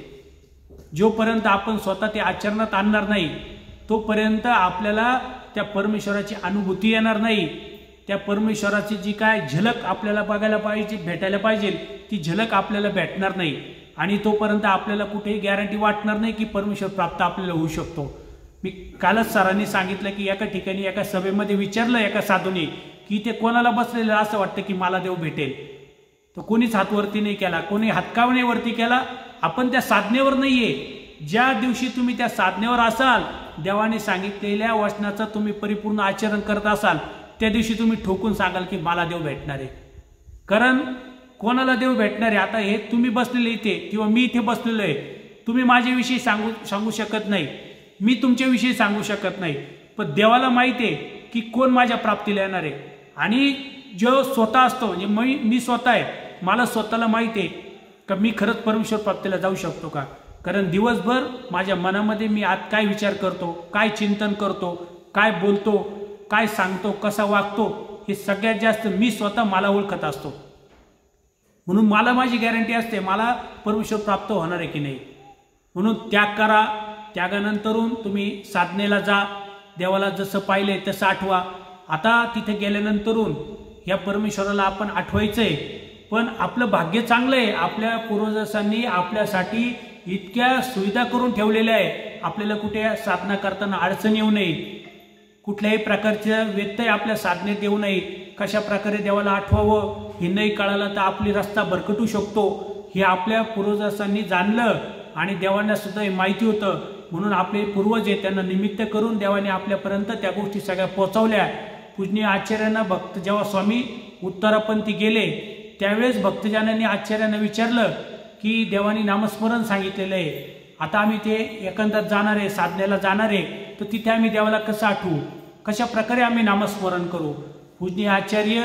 Speaker 1: जोपर्यंत आपण स्वतः ते आचरणात आणणार नाही तोपर्यंत आपल्याला त्या परमेश्वराची अनुभूती येणार नाही. त्या परमेश्वराची जी काय झलक आपल्याला बघायला पाहिजे, भेटायला पाहिजे, ती झलक आपल्याला भेटणार नाही. आणि तोपर्यंत आपल्याला कुठेही गॅरंटी वाटणार नाही की परमेश्वर प्राप्त आपल्याला होऊ शकतो. मी कालच सरांनी सांगितलं की एका ठिकाणी एका सभेमध्ये विचारलं एका साधूने की ते कोणाला बसलेलं असं वाटतं की मला देव भेटेल. तर कोणीच हात वरती नाही केला, कोणी हातकावणे वरती केला. आपण त्या साधनेवर नाहीये. ज्या दिवशी तुम्ही त्या साधनेवर असाल, देवाने सांगितलेल्या वचनाचं तुम्ही परिपूर्ण आचरण करत असाल, त्या दिवशी तुम्ही ठोकून सांगाल की मला देव भेटणार आहे. कारण कोणाला देव भेटणार आहे? आता हे तुम्ही बसलेले इथे किंवा मी इथे बसलेलो आहे, तुम्ही माझ्याविषयी सांगू शकत नाही, मी तुमच्याविषयी सांगू शकत नाही, पण देवाला माहिती आहे की कोण माझ्या प्राप्तीला येणार आहे. आणि जो स्वतः असतो म्हणजे मी स्वतः आहे, मला स्वतःला माहिती आहे का मी खरंच परमेश्वर प्राप्तीला जाऊ शकतो का. कारण दिवसभर माझ्या मनामध्ये मी आज काय विचार करतो, काय चिंतन करतो, काय बोलतो, काय सांगतो, कसा वागतो, हे सगळ्यात जास्त मी स्वतः मला ओळखत असतो. म्हणून मला माझी गॅरंटी असते मला परमेश्वर प्राप्त होणार आहे की नाही. म्हणून त्याग करा. त्यागानंतरून तुम्ही साधनेला जा. देवाला जसं पाहिलंय तसं आठवा. आता तिथे गेल्यानंतरून या परमेश्वराला आपण आठवायचंय. पण आपलं भाग्य चांगलं आहे. आपल्या पूर्वजांनी आपल्यासाठी इतक्या सुविधा करून ठेवलेल्या आहे. आपल्याला कुठे साधना करताना अडचण येऊ नये, कुठल्याही प्रकारच्या व्यत्यय आपल्या साधनेत येऊ नये. कशा प्रकारे देवाला आठवावं हे नाही कळालं तर आपली रस्ता भरकटू शकतो. हे आपल्या पूर्वजांनी जाणलं आणि देवांना सुद्धा हे माहिती होतं. म्हणून आपले पूर्वज आहे त्यांना निमित्त करून देवाने आपल्यापर्यंत त्या गोष्टी सगळ्या पोहोचवल्या. पूजनीय आचार्यांना भक्त जेव्हा स्वामी उत्तरापंथी गेले त्यावेळेस भक्तजनांनी आचार्यांना विचारलं की देवानी नामस्मरण सांगितलेलं आहे, आता आम्ही ते एकांतात जाणार आहे, साधनेला जाणार आहे, तर तिथे आम्ही देवाला कसं आठवू, कशा प्रकारे आम्ही नामस्मरण करू. पूजनीय आचार्य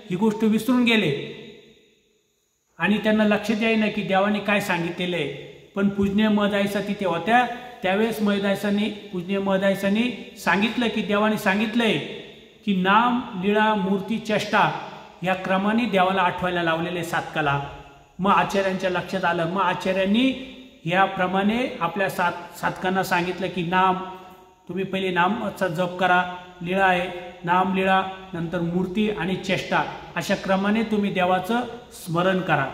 Speaker 1: ही गोष्ट विसरून गेले आणि त्यांना लक्षात येईना की देवाने काय सांगितलेलं आहे. पण पूजनीय महदायसा तिथे होत्या. त्यावेळेस पूजनीय महदायसांनी सांगितलं की देवाने सांगितलंय की नाम, लीळा, मूर्ती, चेष्टा या क्रमाने देवाला आठवायला लावलेले साधकाला. मग आचार्यांच्या लक्षात आलं. मग आचार्यांनी याप्रमाणे आपल्या साधकांना सांगितलं की नाम, तुम्ही पहिले नामाचा जप करा, लीळा आहे, नाम, लीळा, नंतर मूर्ती आणि चेष्टा, अशा क्रमाने तुम्ही देवाचं स्मरण करा.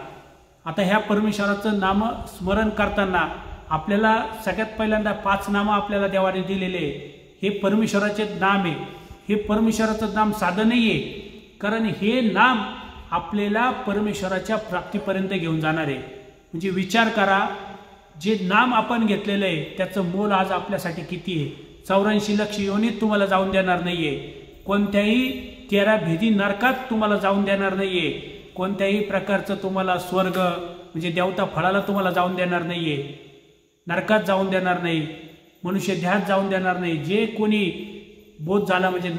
Speaker 1: आता ह्या परमेश्वराचं नाम स्मरण करताना आपल्याला सगळ्यात पहिल्यांदा 5 नामं आपल्याला देवाने दिलेले आहे. हे परमेश्वराचे नाम आहे. हे परमेश्वराचं नाम साधं नाहीये, कारण हे नाम आपल्याला परमेश्वराच्या प्राप्तीपर्यंत घेऊन जाणार आहे. म्हणजे विचार करा, जे नाम आपण घेतलेलं आहे त्याचं मोल आज आपल्यासाठी किती आहे. 84 लक्ष योनीत तुम्हाला जाऊन देणार नाहीये. कोणत्याही 13 भेदी नरकात तुम्हाला जाऊन देणार नाहीये. कोणत्याही प्रकारचं तुम्हाला स्वर्ग म्हणजे देवता फळाला तुम्हाला जाऊन देणार नाहीये. नरकात जाऊन देणार नाही, मनुष्य ध्यात जाऊन देणार नाही. जे कोणी बोध झाला म्हणजे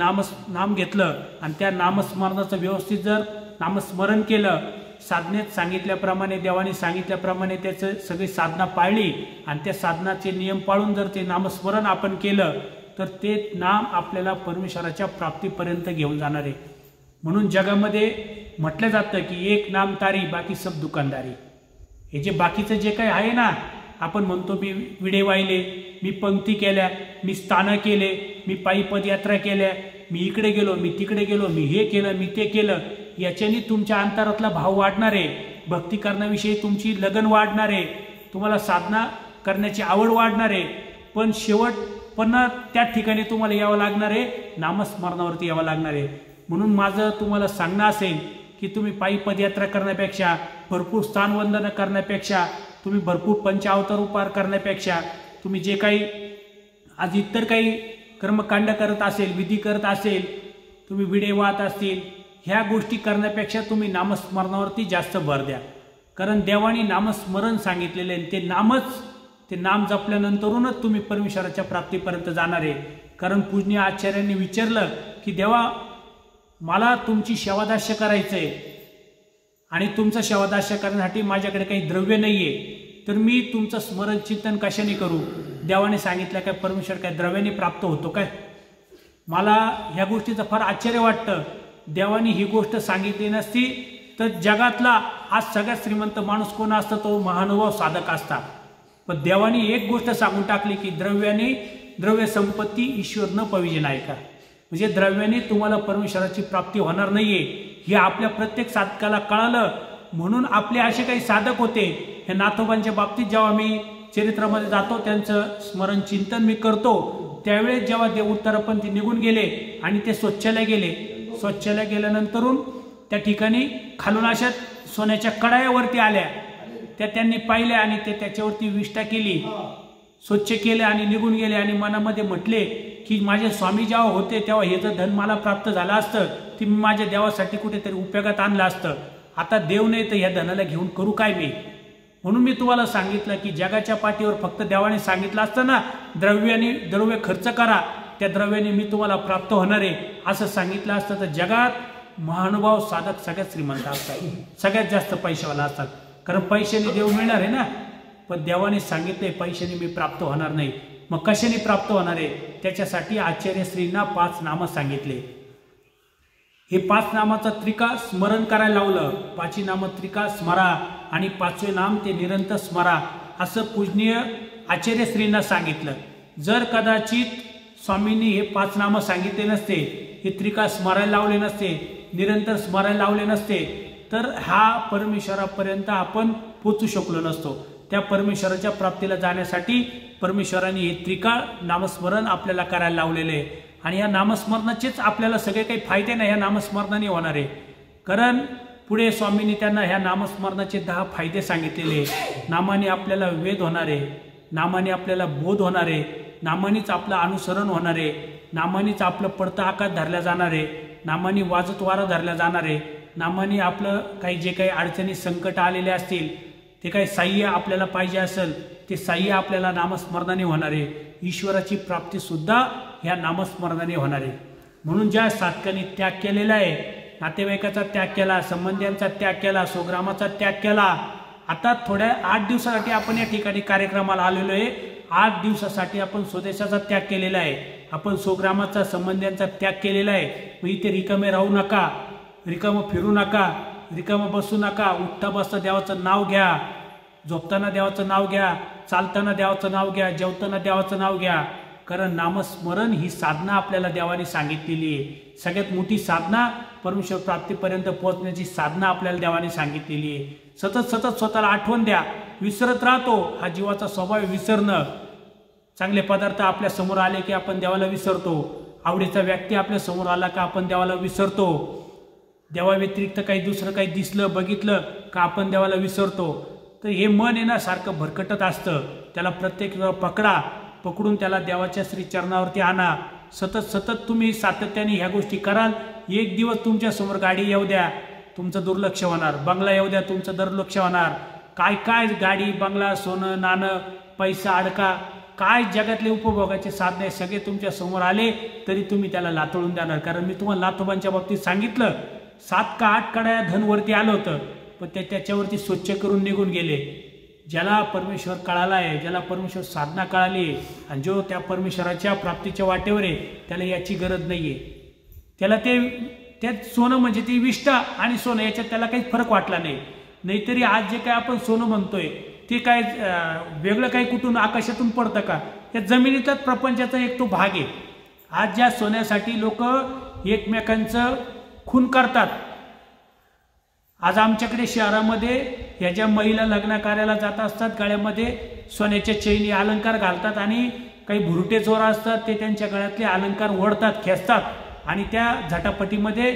Speaker 1: नाम घेतलं आणि त्या नामस्मरणाचं व्यवस्थित जर नामस्मरण केलं, साधनेत सांगितल्याप्रमाणे देवाने सांगितल्याप्रमाणे त्याचं सगळी साधना पाळली आणि त्या साधनाचे नियम पाळून जर ते नामस्मरण आपण केलं तर ते नाम आपल्याला परमेश्वराच्या प्राप्तीपर्यंत घेऊन जाणार आहे. म्हणून जगामध्ये म्हटलं जातं की एक नाम तारी बाकी सब दुकानदारी. हे जे बाकीचं जे काही आहे ना, आपण म्हणतो मी विडे वाहिले, मी पंक्ती केल्या, मी स्थानं केले, मी पायी पदयात्रा केल्या, मी इकडे गेलो, मी तिकडे गेलो, मी हे केलं, मी ते केलं, याच्याने तुमच्या अंतरातला भाव वाढणार आहे. भक्ती करण्याविषयी तुमची लगन वाढणार आहे. तुम्हाला साधना करण्याची आवड वाढणार आहे. पण पुन्हा त्या ठिकाणी तुम्हाला यावं लागणार आहे, नामस्मरणावरती यावं लागणार आहे. म्हणून माझं तुम्हाला सांगणं असेल की तुम्ही पायी पदयात्रा करण्यापेक्षा, भरपूर स्थानवंदन करण्यापेक्षा, तुम्ही भरपूर पंचावतार उपार करण्यापेक्षा, तुम्ही जे काही आज इतर काही कर्मकांड करत असेल, विधी करत असेल, तुम्ही विडे वाहत असतील, ह्या गोष्टी करण्यापेक्षा तुम्ही नामस्मरणावरती जास्त भर द्या. कारण देवाने नामस्मरण सांगितलेले ते नामच ते नाम जपल्यानंतरूनच तुम्ही परमेश्वराच्या प्राप्तीपर्यंत जाणार आहे। कारण पूजनीय आचार्यांनी विचारलं की देवा मला तुमची सेवादास्य करायचंय आणि तुमचं सेवादास्य करण्यासाठी माझ्याकडे काही द्रव्य नाहीये, तर मी तुमचं स्मरण चिंतन कशाने करू? देवाने सांगितलं काय परमेश्वर काय द्रव्याने प्राप्त होतो काय? मला ह्या गोष्टीचं फार आश्चर्य वाटतं। देवाने ही गोष्ट सांगितली नसती तर जगातला आज सगळ्यात श्रीमंत माणूस कोण असतो? तो महानुभाव साधक असता। पण देवाने एक गोष्ट सांगून टाकली की द्रव्याने द्रव्य संपत्ती ईश्वर न पविजे नाही का, म्हणजे द्रव्याने तुम्हाला परमेश्वराची प्राप्ती होणार नाहीये हे आपल्या प्रत्येक साधकाला कळालं। म्हणून आपले असे काही साधक होते, हे नाथोबांच्या बाबतीत जेव्हा मी चरित्रामध्ये जातो त्यांचं स्मरण चिंतन मी करतो त्यावेळेस जेव्हा देव उत्तरापंथी निघून गेले आणि ते स्वच्छालय गेले, स्वच्छालय गेल्यानंतरून त्या ठिकाणी खालून अशा सोन्याच्या कडायावरती आल्या, त्या त्यांनी पाहिल्या आणि ते त्याच्यावरती विष्ठा केली, स्वच्छ केले आणि निघून गेले आणि मनामध्ये म्हटले की माझे स्वामी जेव्हा होते तेव्हा हे जर धन मला प्राप्त झालं असतं ती मी माझ्या देवासाठी कुठेतरी उपयोगात आणलं असतं। आता देव नाही तर या धनाला घेऊन करू काय मी? म्हणून मी तुम्हाला सांगितलं की जगाच्या पाठीवर फक्त देवाने सांगितलं असतं ना द्रव्याने द्रव्य खर्च करा, त्या द्रव्याने मी तुम्हाला प्राप्त होणार आहे असं सांगितलं असतं तर जगात महानुभाव साधक सगळ्यात श्रीमंत असतात, सगळ्यात जास्त पैशावाला असतात। कारण पैशाने देव मिळणार आहे ना, पण देवाने सांगितले पैशाने मी प्राप्त होणार नाही। मग कशाने प्राप्त होणार आहे? त्याच्यासाठी आचार्य श्रींना 5 नाम सांगितले। हे 5 नामाचा त्रिका स्मरण करायला लावलं। 5 नाम त्रिका स्मरा आणि 5वे नाम ते निरंतर स्मरा असं पूजनीय आचार्य श्रींना सांगितलं। जर कदाचित स्वामींनी हे 5 नाम सांगितले नसते, हे त्रिका स्मरायला लावले नसते, निरंतर स्मरायला लावले नसते तर हा परमेश्वरापर्यंत आपण पोचू शकलो नसतो। त्या परमेश्वराच्या प्राप्तीला जाण्यासाठी परमेश्वराने हे त्रिकाळ नामस्मरण आपल्याला करायला लावलेले आहे आणि या नामस्मरणाचेच आपल्याला सगळे काही फायदे नाही या नामस्मरणाने होणार आहे। कारण पुढे स्वामींनी त्यांना ह्या नामस्मरणाचे 10 फायदे सांगितलेले। नामाने आपल्याला वेद होणार आहे, नामाने आपल्याला बोध होणार आहे, नामानेच आपलं अनुसरण होणार आहे, नामानेच आपलं पडतं आकाश धरल्या जाणार आहे, नामाने वाजत वारा धरल्या जाणार आहे, नामाने आपलं काही जे काही अडचणी संकट आलेले असतील ते काही साह्य आपल्याला पाहिजे असेल ते साह्य आपल्याला नामस्मरणाने होणार आहे। ईश्वराची प्राप्ती सुद्धा ह्या नामस्मरणाने होणार आहे। म्हणून ज्या साधकांनी त्याग केलेला आहे, नातेवाईकाचा त्याग केला, संबंधियांचा त्याग केला, स्वग्रामाचा त्याग केला, आता थोड्या 8 दिवसासाठी आपण या ठिकाणी कार्यक्रमाला आलेलो आहे। 8 दिवसासाठी आपण स्वदेशाचा त्याग केलेला आहे, आपण स्वग्रामाचा संबंधियांचा त्याग केलेला आहे। मग इथे रिकामे राहू नका, रिकामं फिरू नका, रिकामं बसू नका, उठता बसता देवाचं नाव घ्या, झोपताना देवाचं नाव घ्या, चालताना देवाचं नाव घ्या, जेवताना देवाचं नाव घ्या। कारण नामस्मरण ही साधना आपल्याला देवाने सांगितलेली आहे। सगळ्यात मोठी साधना परमेश्वर प्राप्तीपर्यंत पोहोचण्याची साधना आपल्याला देवाने सांगितलेली आहे। सतत सतत स्वतःला आठवण द्या, विसरत राहतो हा जीवाचा स्वभाव विसरणं। चांगले पदार्थ आपल्या समोर आले की आपण देवाला विसरतो, आवडीचा व्यक्ती आपल्या समोर आला का आपण देवाला विसरतो, देवा व्यतिरिक्त काही दुसरं काही दिसलं बघितलं का आपण देवाला विसरतो। तर हे मन आहे ना सारखं भरकटत असतं, त्याला प्रत्येक वेळा पकडून त्याला देवाच्या श्री चरणावरती आणा। सतत सतत तुम्ही सातत्याने ह्या गोष्टी कराल, एक दिवस तुमच्या समोर गाडी येऊ द्या तुमचं दुर्लक्ष होणार, बंगला येऊ द्या तुमचं दुर्लक्ष होणार, काय काय गाडी बंगला सोनं नाणं पैसा अडका काय जगातले उपभोगाचे साधने सगळे तुमच्या समोर आले तरी तुम्ही त्याला लातळून देणार। कारण मी तुम्हाला नाथोबांच्या बाबतीत सांगितलं 7 का 8 कड्या धन वरती आलं होतं, पण ते त्याच्यावरती स्वच्छ करून निघून गेले। ज्याला परमेश्वर कळाला आहे, ज्याला परमेश्वर साधना कळाली आणि जो त्या परमेश्वराच्या प्राप्तीच्या वाटेवर आहे त्याला याची गरज नाहीये। त्याला ते सोनं म्हणजे ती विष्ठा आणि सोनं याच्यात त्याला काही फरक वाटला नाही। नाहीतरी आज जे काय आपण सोनं म्हणतोय ते काय वेगळं काही कुठून आकाशातून पडतं का? या जमिनीतच प्रपंचाचा एक तो भाग आहे। आज ज्या सोन्यासाठी लोक एकमेकांचं खून करतात, आज आमच्याकडे शहरामध्ये ह्या ज्या महिला लग्न कार्याला जात असतात गळ्यामध्ये सोन्याच्या चैनी अलंकार घालतात आणि काही भुरटे चोर असतात ते त्यांच्या गळ्यातले अलंकार ओढतात खेचतात आणि त्या झटापटीमध्ये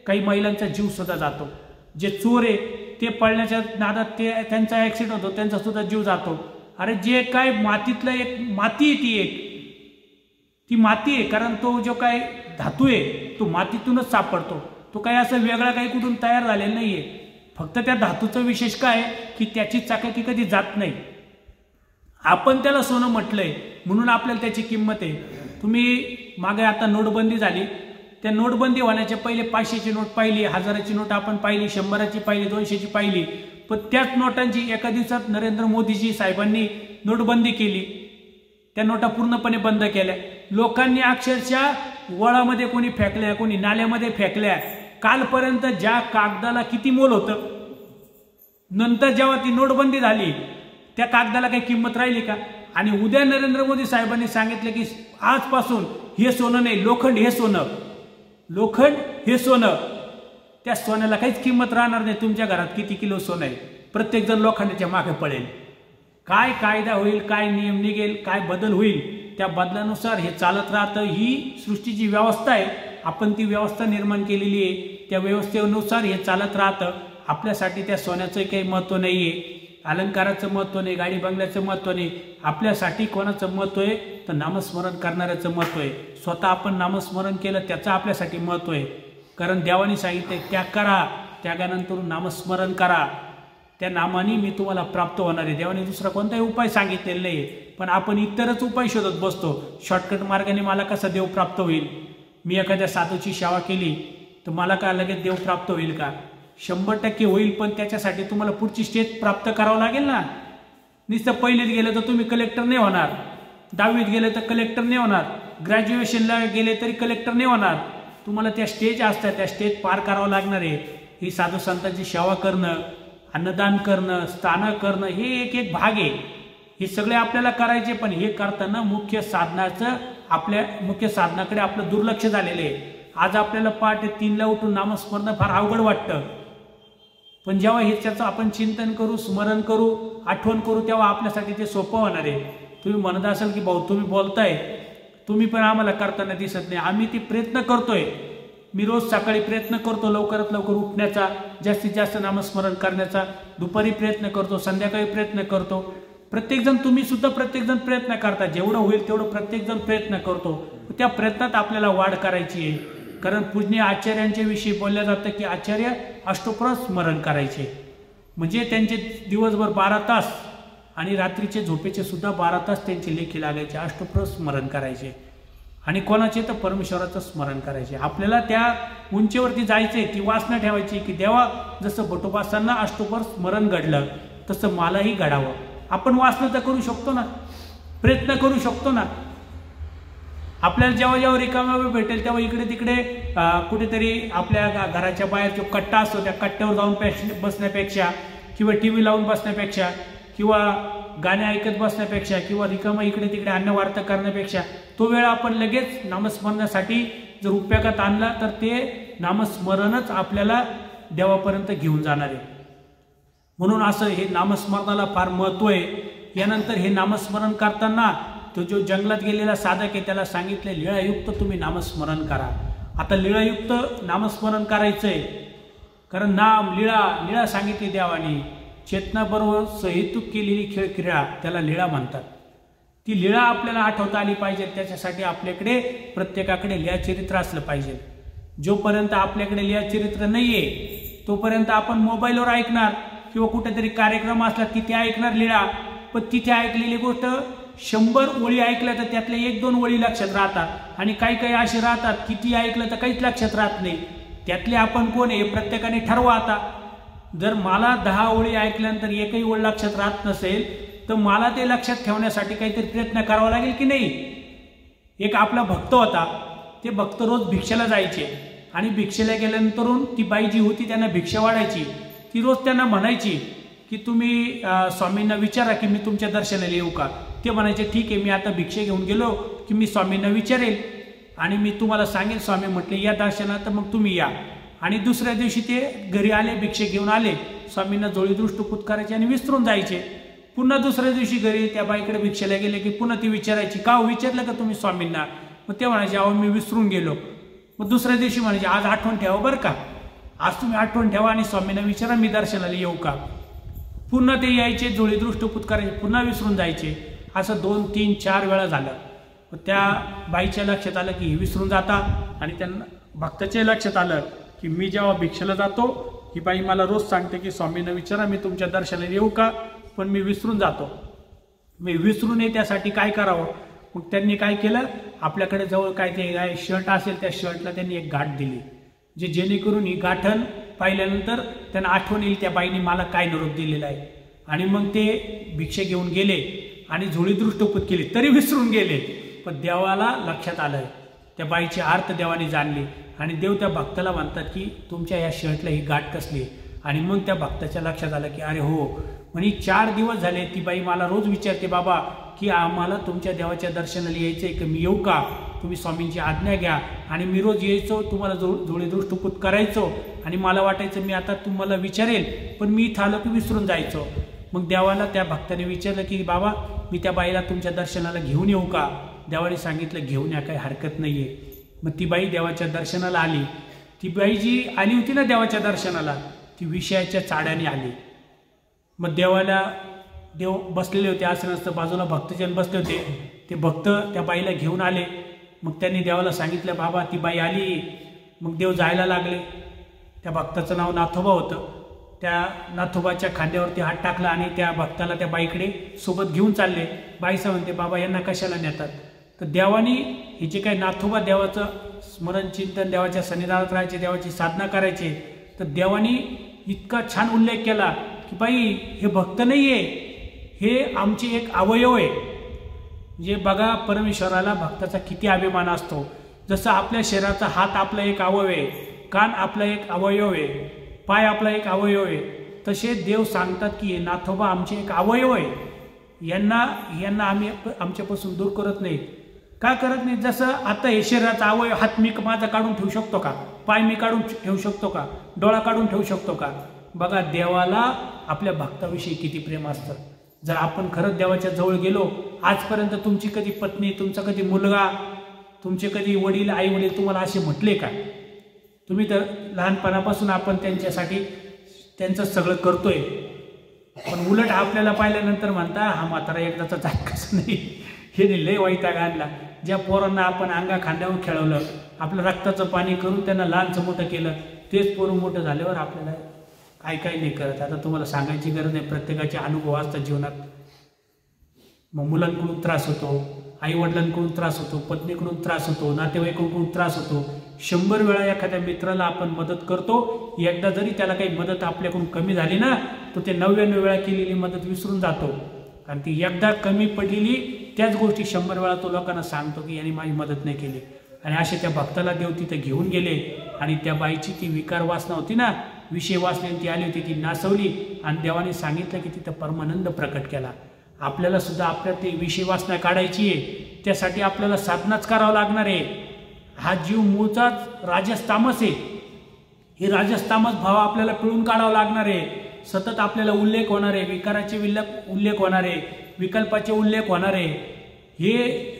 Speaker 1: काही महिलांचा जीव सुद्धा जातो। जे चोर आहे ते पळण्याच्या नादात ते त्यांचा ऍक्सिडेंट होतो, त्यांचा सुद्धा जीव जातो। अरे जे काय मातीतलं एक माती आहे ती माती आहे, कारण तो जो काय धातू आहे तो मातीतूनच सापडतो, तो काही असं वेगळा काही कुठून तयार झालेला नाहीये। फक्त त्या धातूचं विशेष काय की त्याची चाकाकी कधी जात नाही आपण त्याला सोनं म्हटलंय म्हणून आपल्याला त्याची किंमत आहे। तुम्ही मागे आता नोटबंदी झाली, त्या नोटबंदी होण्याच्या पहिले 500ची नोट पाहिली, 1000ची नोट आपण पाहिली, 100ची पाहिली, 200ची पाहिली, पण त्याच नोटांची एका दिवसात नरेंद्र मोदीजी साहेबांनी नोटबंदी केली, त्या नोटा पूर्णपणे बंद केल्या। लोकांनी अक्षरशः वळामध्ये कोणी फेकल्या, कोणी नाल्यामध्ये फेकल्या। कालपर्यंत ज्या कागदाला किती मोल होतं, नंतर जेव्हा ती नोटबंदी झाली त्या कागदाला काही किंमत राहिली का? आणि उद्या नरेंद्र मोदी साहेबांनी सांगितले की आजपासून हे सोनं नाही, लोखंड हे सोनं, लोखंड हे सोनं, त्या सोन्याला काहीच किंमत राहणार नाही। तुमच्या घरात किती किलो सोनं आहे, प्रत्येक जण लोखंडाच्या मागे पडेल। काय कायदा होईल, काय नियम निघेल, काय बदल होईल, त्या बदलानुसार हे चालत राहतं। ही सृष्टीची व्यवस्था आहे, आपण ती व्यवस्था निर्माण केलेली आहे, त्या व्यवस्थेनुसार हे चालत राहतं। आपल्यासाठी त्या सोन्याचं काही महत्त्व नाहीये, अलंकाराचं महत्त्व नाही, गाडी बंगल्याचं महत्त्व नाही। आपल्यासाठी कोणाचं महत्त्व आहे तर नामस्मरण करणाऱ्याचं महत्त्व आहे। स्वतः आपण नामस्मरण केलं त्याचं आपल्यासाठी महत्त्व आहे, कारण देवाने सांगितले त्याग करा, त्यागानंतर नामस्मरण करा, त्या नामाने मी तुम्हाला प्राप्त होणार आहे। देवाने दुसरा कोणताही उपाय सांगितलेला नाही, पण आपण इतरच उपाय शोधत बसतो। शॉर्टकट मार्गाने मला कसा देव प्राप्त होईल, मी एखाद्या साधूची सेवा केली तर मला काय लगेच देव प्राप्त होईल का? 100% होईल, पण त्याच्यासाठी तुम्हाला पुढची स्टेज प्राप्त करावं लागेल ना। नुसतं पहिलीत गेलं तर तुम्ही कलेक्टर नाही होणार, 10वीत गेले तर कलेक्टर नाही होणार, ग्रॅज्युएशनला गेले तरी कलेक्टर नाही होणार। तुम्हाला त्या स्टेज असतात, त्या स्टेज पार करावं लागणार आहे। ही साधू संतांची सेवा करणं, अन्नदान करणं, स्थान करणं, हे एक एक भाग आहे। हे सगळे आपल्याला करायचे, पण हे करताना मुख्य साधनाचं, आपल्या मुख्य साधनाकडे आपलं दुर्लक्ष झालेलं आहे। आज आपल्याला पहाटे 3ला उठून नामस्मरण फार अवघड वाटतं, पण जेव्हा हे त्याचं आपण चिंतन करू, स्मरण करू, आठवण करू, तेव्हा आपल्यासाठी ते सोपं होणार आहे। तुम्ही म्हणत असाल की भाऊ तुम्ही बोलताय, तुम्ही पण आम्हाला करताना दिसत नाही। आम्ही ते प्रयत्न करतोय, मी रोज सकाळी प्रयत्न करतो लवकरात लवकर उठण्याचा, जास्तीत जास्त नामस्मरण करण्याचा, दुपारी प्रयत्न करतो, संध्याकाळी प्रयत्न करतो। प्रत्येकजण, तुम्ही सुद्धा प्रत्येकजण प्रयत्न करता, जेवढं होईल तेवढं प्रत्येकजण प्रयत्न करतो। त्या प्रयत्नात आपल्याला वाढ करायची आहे, कारण पूजनीय आचार्यांच्या विषयी बोललं जातं की आचार्य अष्टोपर स्मरण करायचे, म्हणजे त्यांचे दिवसभर 12 तास आणि रात्रीचे झोपेचे सुद्धा 12 तास त्यांचे लेखी लागायचे, अष्टोपर स्मरण करायचे। आणि कोणाचे तर परमेश्वराचं स्मरण करायचे। आपल्याला त्या उंचीवरती जायचंय, ती वासना ठेवायची की देवा जसं बटोबासांना अष्टोपर स्मरण घडलं तसं मलाही घडावं। आपण वासना तर करू शकतो ना, प्रयत्न करू शकतो ना। आपल्याला जेव्हा जेव्हा रिकामा वेळ भेटेल तेव्हा इकडे तिकडे कुठेतरी आपल्या घराच्या बाहेर जो कट्टा असतो त्या कट्ट्यावर जाऊन बसण्यापेक्षा, किंवा टीव्ही लावून बसण्यापेक्षा, किंवा गाणे ऐकत बसण्यापेक्षा, किंवा रिकामा इकडे तिकडे अन्नवार्ता करण्यापेक्षा, तो वेळ आपण लगेच नामस्मरणासाठी जर उपयोगात आणला तर ते नामस्मरणच आपल्याला देवापर्यंत घेऊन जाणार आहे। म्हणून असं हे नामस्मरणाला फार महत्त्व आहे। यानंतर हे नामस्मरण करताना तो जो जंगलात गेलेला साधक आहे त्याला सांगितले लीळायुक्त तुम्ही नामस्मरण करा। आता लीळायुक्त नामस्मरण करायचंय, कारण नाम लीळा सांगितली देवानी, चेतनाबरोबर सहेतुक केलेली खेळ क्रीडा त्याला लीळा म्हणतात। ती लीळा आपल्याला आठवता आली पाहिजे, त्याच्यासाठी आपल्याकडे प्रत्येकाकडे लीळाचरित्र असलं पाहिजे। जोपर्यंत आपल्याकडे लीळाचरित्र नाहीये तोपर्यंत आपण मोबाईलवर ऐकणार, किंवा कुठेतरी कार्यक्रम असला तिथे ऐकणार लीळा, पण तिथे ऐकलेली गोष्ट 100 ओळी ऐकल्या तर त्यातल्या 1-2 ओळी लक्षात राहतात, आणि काही काही असे राहतात किती ऐकलं तर काहीच लक्षात राहत नाही। त्यातले आपण कोण आहे प्रत्येकाने ठरवा। आता जर मला 10 ओळी ऐकल्यानंतर एकही ओळ लक्षात राहत नसेल तर मला ते लक्षात ठेवण्यासाठी काहीतरी प्रयत्न करावा लागेल की नाही। एक आपला भक्त होता, ते भक्त रोज भिक्षेला जायचे, आणि भिक्षेला गेल्यानंतर ती बाई जी होती त्यांना भिक्षा वाढायची, ती रोज त्यांना म्हणायची की तुम्ही स्वामींना विचारा की मी तुमच्या दर्शनाला येऊ का। ते म्हणायचे ठीक आहे, मी आता भिक्षे घेऊन गेलो की मी स्वामींना विचारेल आणि मी तुम्हाला सांगेल। स्वामी म्हटले या दर्शनाला, तर मग तुम्ही या। आणि दुसऱ्या दिवशी ते घरी आले, भिक्षे घेऊन आले, स्वामींना जोळीदृष्ट पुत करायचे आणि विसरून जायचे। पुन्हा दुसऱ्या दिवशी घरी त्या बाईकडे भिक्षेला गेले की पुन्हा ती विचारायची का विचारलं का तुम्ही स्वामींना, मग ते म्हणायचे अहो मी विसरून गेलो। मग दुसऱ्या दिवशी म्हणायचे आज आठवण ठेवा बरं का, आज तुम्ही आठवण ठेवा आणि स्वामींना विचारा मी दर्शनाला येऊ का। पुन्हा ते यायचे, जोळीदृष्ट पुत करायचे, पुन्हा विसरून जायचे। असं 2, 3, 4 वेळा झालं। मग त्या बाईच्या लक्षात आलं की विसरून जाता, आणि त्यांना भक्ताच्या लक्षात आलं की मी जेव्हा भिक्षेला जातो ही बाई मला रोज सांगते की स्वामींना विचारा मी तुमच्या दर्शनाला येऊ का, पण मी विसरून जातो। मी विसरू नये त्यासाठी काय करावं. मग त्यांनी काय केलं, आपल्याकडे जवळ काय ते शर्ट असेल त्या शर्टला त्यांनी एक गाठ दिली, जेणेकरून ही गाठण पाहिल्यानंतर त्यांना आठवण येईल त्या बाईने मला काय निरोप दिलेला आहे. आणि मग ते भिक्षा घेऊन गेले आणि झोळी दृष्टोपत केली, तरी विसरून गेले. पण देवाला लक्षात आलं, त्या बाईची अर्थ देवाने जाणली आणि देव त्या भक्ताला म्हणतात की तुमच्या या शर्टला ही गाठ कसली. आणि मग त्या भक्ताच्या लक्षात आलं की अरे हो, म्हणजे 4 दिवस झाले ती बाई मला रोज विचारते बाबा की आम्हाला तुमच्या देवाच्या दर्शनाला यायचंय की मी येऊ का, तुम्ही स्वामींची आज्ञा घ्या. आणि मी रोज यायचो, तुम्हाला जोडे दृष्टपूत करायचो आणि मला वाटायचं मी आता तुम्हाला विचारेल, पण मी इथं आलो की विसरून जायचो. मग देवाला त्या भक्ताने विचारलं की बाबा मी त्या बाईला तुमच्या दर्शनाला घेऊन येऊ का. देवाने सांगितलं घेऊन या, काही हरकत नाहीये. मग ती बाई देवाच्या दर्शनाला आली. ती बाई जी आली होती ना देवाच्या दर्शनाला, ती विषयाच्या चाड्याने आली. मग देव बसलेले होते, असं नसतं बाजूला भक्तजन बसले होते. ते भक्त त्या बाईला घेऊन आले. मग त्यांनी देवाला सांगितलं बाबा ती बाई आली. मग देव जायला लागले. त्या भक्ताचं नाव नाथोबा होतं. त्या नाथोबाच्या खांद्यावरती हात टाकला आणि त्या भक्ताला त्या बाईकडे सोबत घेऊन चालले. बाईसा म्हणते बाबा यांना कशाला नेतात. तर देवानी हे जे काही नाथोबा देवाचं स्मरण चिंतन, देवाच्या सन्निधानात राहायचे, देवाची साधना करायचे, तर देवानी इतका छान उल्लेख केला की बाई हे भक्त नाहीये, हे आमचे एक अवयव आहे. जे बघा परमेश्वराला भक्ताचा किती अभिमान असतो. जसं आपल्या शरीराचा हात आपला एक अवयव आहे, कान आपला एक अवयव आहे, पाय आपला एक अवयव आहे, तसे देव सांगतात की हे नाथोबा आमचे एक अवयव आहे. यांना आम्ही आमच्यापासून दूर करत नाही. का करत नाही. जसं आता हे शरीराचा अवयव, हात मी माझा काढून ठेवू शकतो का, पाय मी काढून ठेवू शकतो का, डोळा काढून ठेवू शकतो का. बघा देवाला आपल्या भक्ताविषयी किती प्रेम असतं. जर आपण खरंच देवाच्या जवळ गेलो, आजपर्यंत तुमची कधी पत्नी, तुमचा कधी मुलगा, तुमचे कधी वडील, आई वडील तुम्हाला असे म्हटले का. तुम्ही तर लहानपणापासून आपण त्यांच्यासाठी त्यांचं सगळं करतोय, पण उलट आपल्याला पाहिल्यानंतर म्हणता हा म्हातारा एकदाचा जातकाच नाही. हे लय वैताग आणला. ज्या पोरांना आपण अंगा खांद्यावर खेळवलं, आपलं रक्ताचं पाणी करून त्यांना लहानचं मोठं केलं, तेच पोरं मोठं झाल्यावर आपल्याला काय नाही करत. आता तुम्हाला सांगायची गरज नाही, प्रत्येकाचे अनुभव असतात जीवनात. मग मुलांकडून त्रास होतो, आई वडिलांकडून त्रास होतो, पत्नीकडून त्रास होतो, नातेवाईकांकडून त्रास होतो. 100 वेळा एखाद्या मित्राला आपण मदत करतो, एकदा जरी त्याला काही मदत आपल्याकडून कमी झाली ना, तो ते 99 वेळा केलेली मदत विसरून जातो. आणि ती एकदा कमी पडलेली त्याच गोष्टी 100 वेळा तो लोकांना सांगतो की यांनी माझी मदत नाही केली. आणि असे त्या भक्ताला देव तिथे घेऊन गेले. आणि त्या बाईची ती विकार वासना होती ना, विषय वासने ती आली होती, ती नासवली. आणि देवाने सांगितलं की तिथं परमानंद प्रकट केला. आपल्याला सुद्धा आपल्या ते विषय वासना काढायची आहे, त्यासाठी आपल्याला साधनाच करावं लागणार आहे. हा जीव मूळचाच राजस-तामस आहे. हे राजस-तामस भाव आपल्याला पिळून काढावं लागणार आहे. सतत आपल्याला उल्लेख होणार आहे, विकाराचे उल्लेख होणार आहे, विकल्पाचे उल्लेख होणार आहे. हे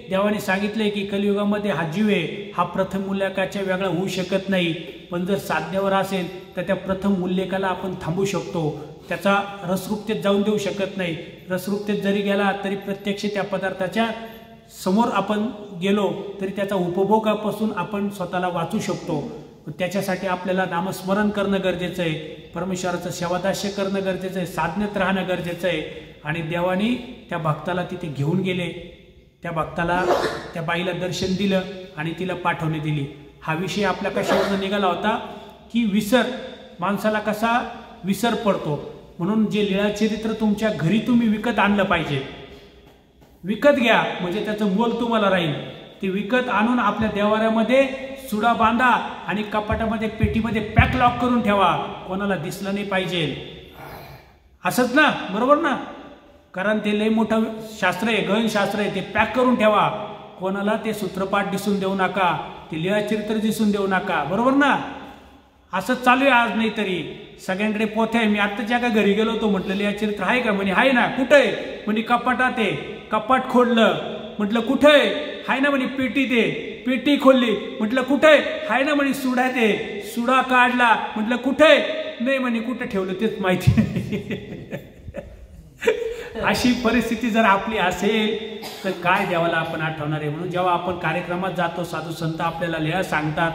Speaker 1: देवाने सांगितलंय की कलियुगामध्ये हा जीव आहे, हा प्रथम उल्लेखाच्या वेगळा होऊ शकत नाही. पण जर साधनेवर असेल तर त्या प्रथम उल्लेखाला आपण थांबू शकतो, त्याचा रसरूपतेत जाऊन देऊ शकत नाही. रसरूपतेत जरी गेला तरी प्रत्यक्ष त्या पदार्थाच्या समोर आपण गेलो तरी त्याचा उपभोगापासून आपण स्वतःला वाचू शकतो. त्याच्यासाठी आपल्याला नामस्मरण करणं गरजेचं आहे, परमेश्वराचं सेवादास्य करणं गरजेचं आहे, साधनेत राहणं गरजेचं आहे. आणि देवानी त्या भक्ताला तिथे घेऊन गेले. त्या भक्ताला, त्या बाईला दर्शन दिलं आणि तिला पाठवणी दिली. हा विषय आपल्या कशावरून निघाला होता की माणसाला कसा विसर पडतो. म्हणून जे लीळाचरित्र तुमच्या घरी तुम्ही विकत आणलं पाहिजे. विकत घ्या म्हणजे त्याचं मोल तुम्हाला राहील. ते विकत आणून आपल्या देवाऱ्यामध्ये सुडा बांधा आणि कपाटामध्ये, पेटीमध्ये पॅक लॉक करून ठेवा, कोणाला दिसलं नाही पाहिजे. असंच ना, बरोबर ना. कारण ते लय मोठं शास्त्र आहे, गहन शास्त्र आहे. ते पॅक करून ठेवा, कोणाला ते सूत्रपाठ दिसून देऊ नका, ते लीळाचरित्र दिसून देऊ नका, बरोबर ना. असंच चालू आहे आज. नाही तरी सगळ्यांकडे पोथ्या आहे. मी आत्ताच्या का घरी गेलो होतो, म्हटलं लीळाचरित्र आहे का, म्हणे आहे ना. कुठं आहे म्हणे, कपाटात आहे. कपाट खोडलं, म्हटलं कुठं आहे, हाय ना म्हणे. पेटीत आहे. पेटी खोलली, म्हटलं कुठे हाय ना म्हणे. सुडा ते, सुडा काढला, म्हटलं कुठे नाही म्हणे. कुठं ठेवलं तेच माहिती नाही. अशी परिस्थिती जर आपली असेल तर काय देवाला आपण आठवणार आहे. म्हणून जेव्हा आपण कार्यक्रमात जातो, साधू संत आपल्याला लीळा सांगतात,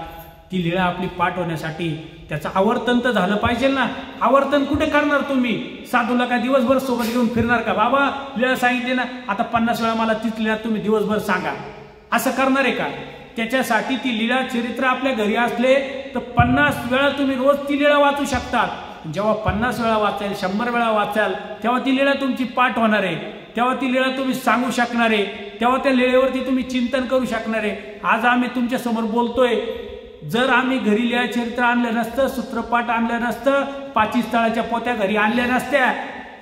Speaker 1: ती लीळा आपली पाठ होण्यासाठी त्याचं आवर्तन तर झालं पाहिजे ना. आवर्तन कुठे करणार तुम्ही? साधूला काय दिवसभर सोबत घेऊन फिरणार का? बाबा लीळा सांगितली ना, आता 50 वेळा मला तीच लीळा तुम्ही दिवसभर सांगा, असं करणार आहे का? त्याच्यासाठी ती लीळा चरित्र आपल्या घरी असले तर 50 वेळा तुम्ही रोज ती लीळा वाचू शकतात. जेव्हा 50 वेळा वाचाल, 100 वेळा वाचाल, तेव्हा ती लीळा तुमची पाठ होणार आहे, तेव्हा ती लीळा तुम्ही सांगू शकणार आहे, तेव्हा त्या लीळेवरती तुम्ही चिंतन करू शकणार आहे. आज आम्ही तुमच्या समोर बोलतोय, जर आम्ही घरी लीळा चरित्र आणलं नसतं, सूत्रपाठ आणलं नसतं, 25 तळाच्या पोत्या घरी आणल्या नसत्या,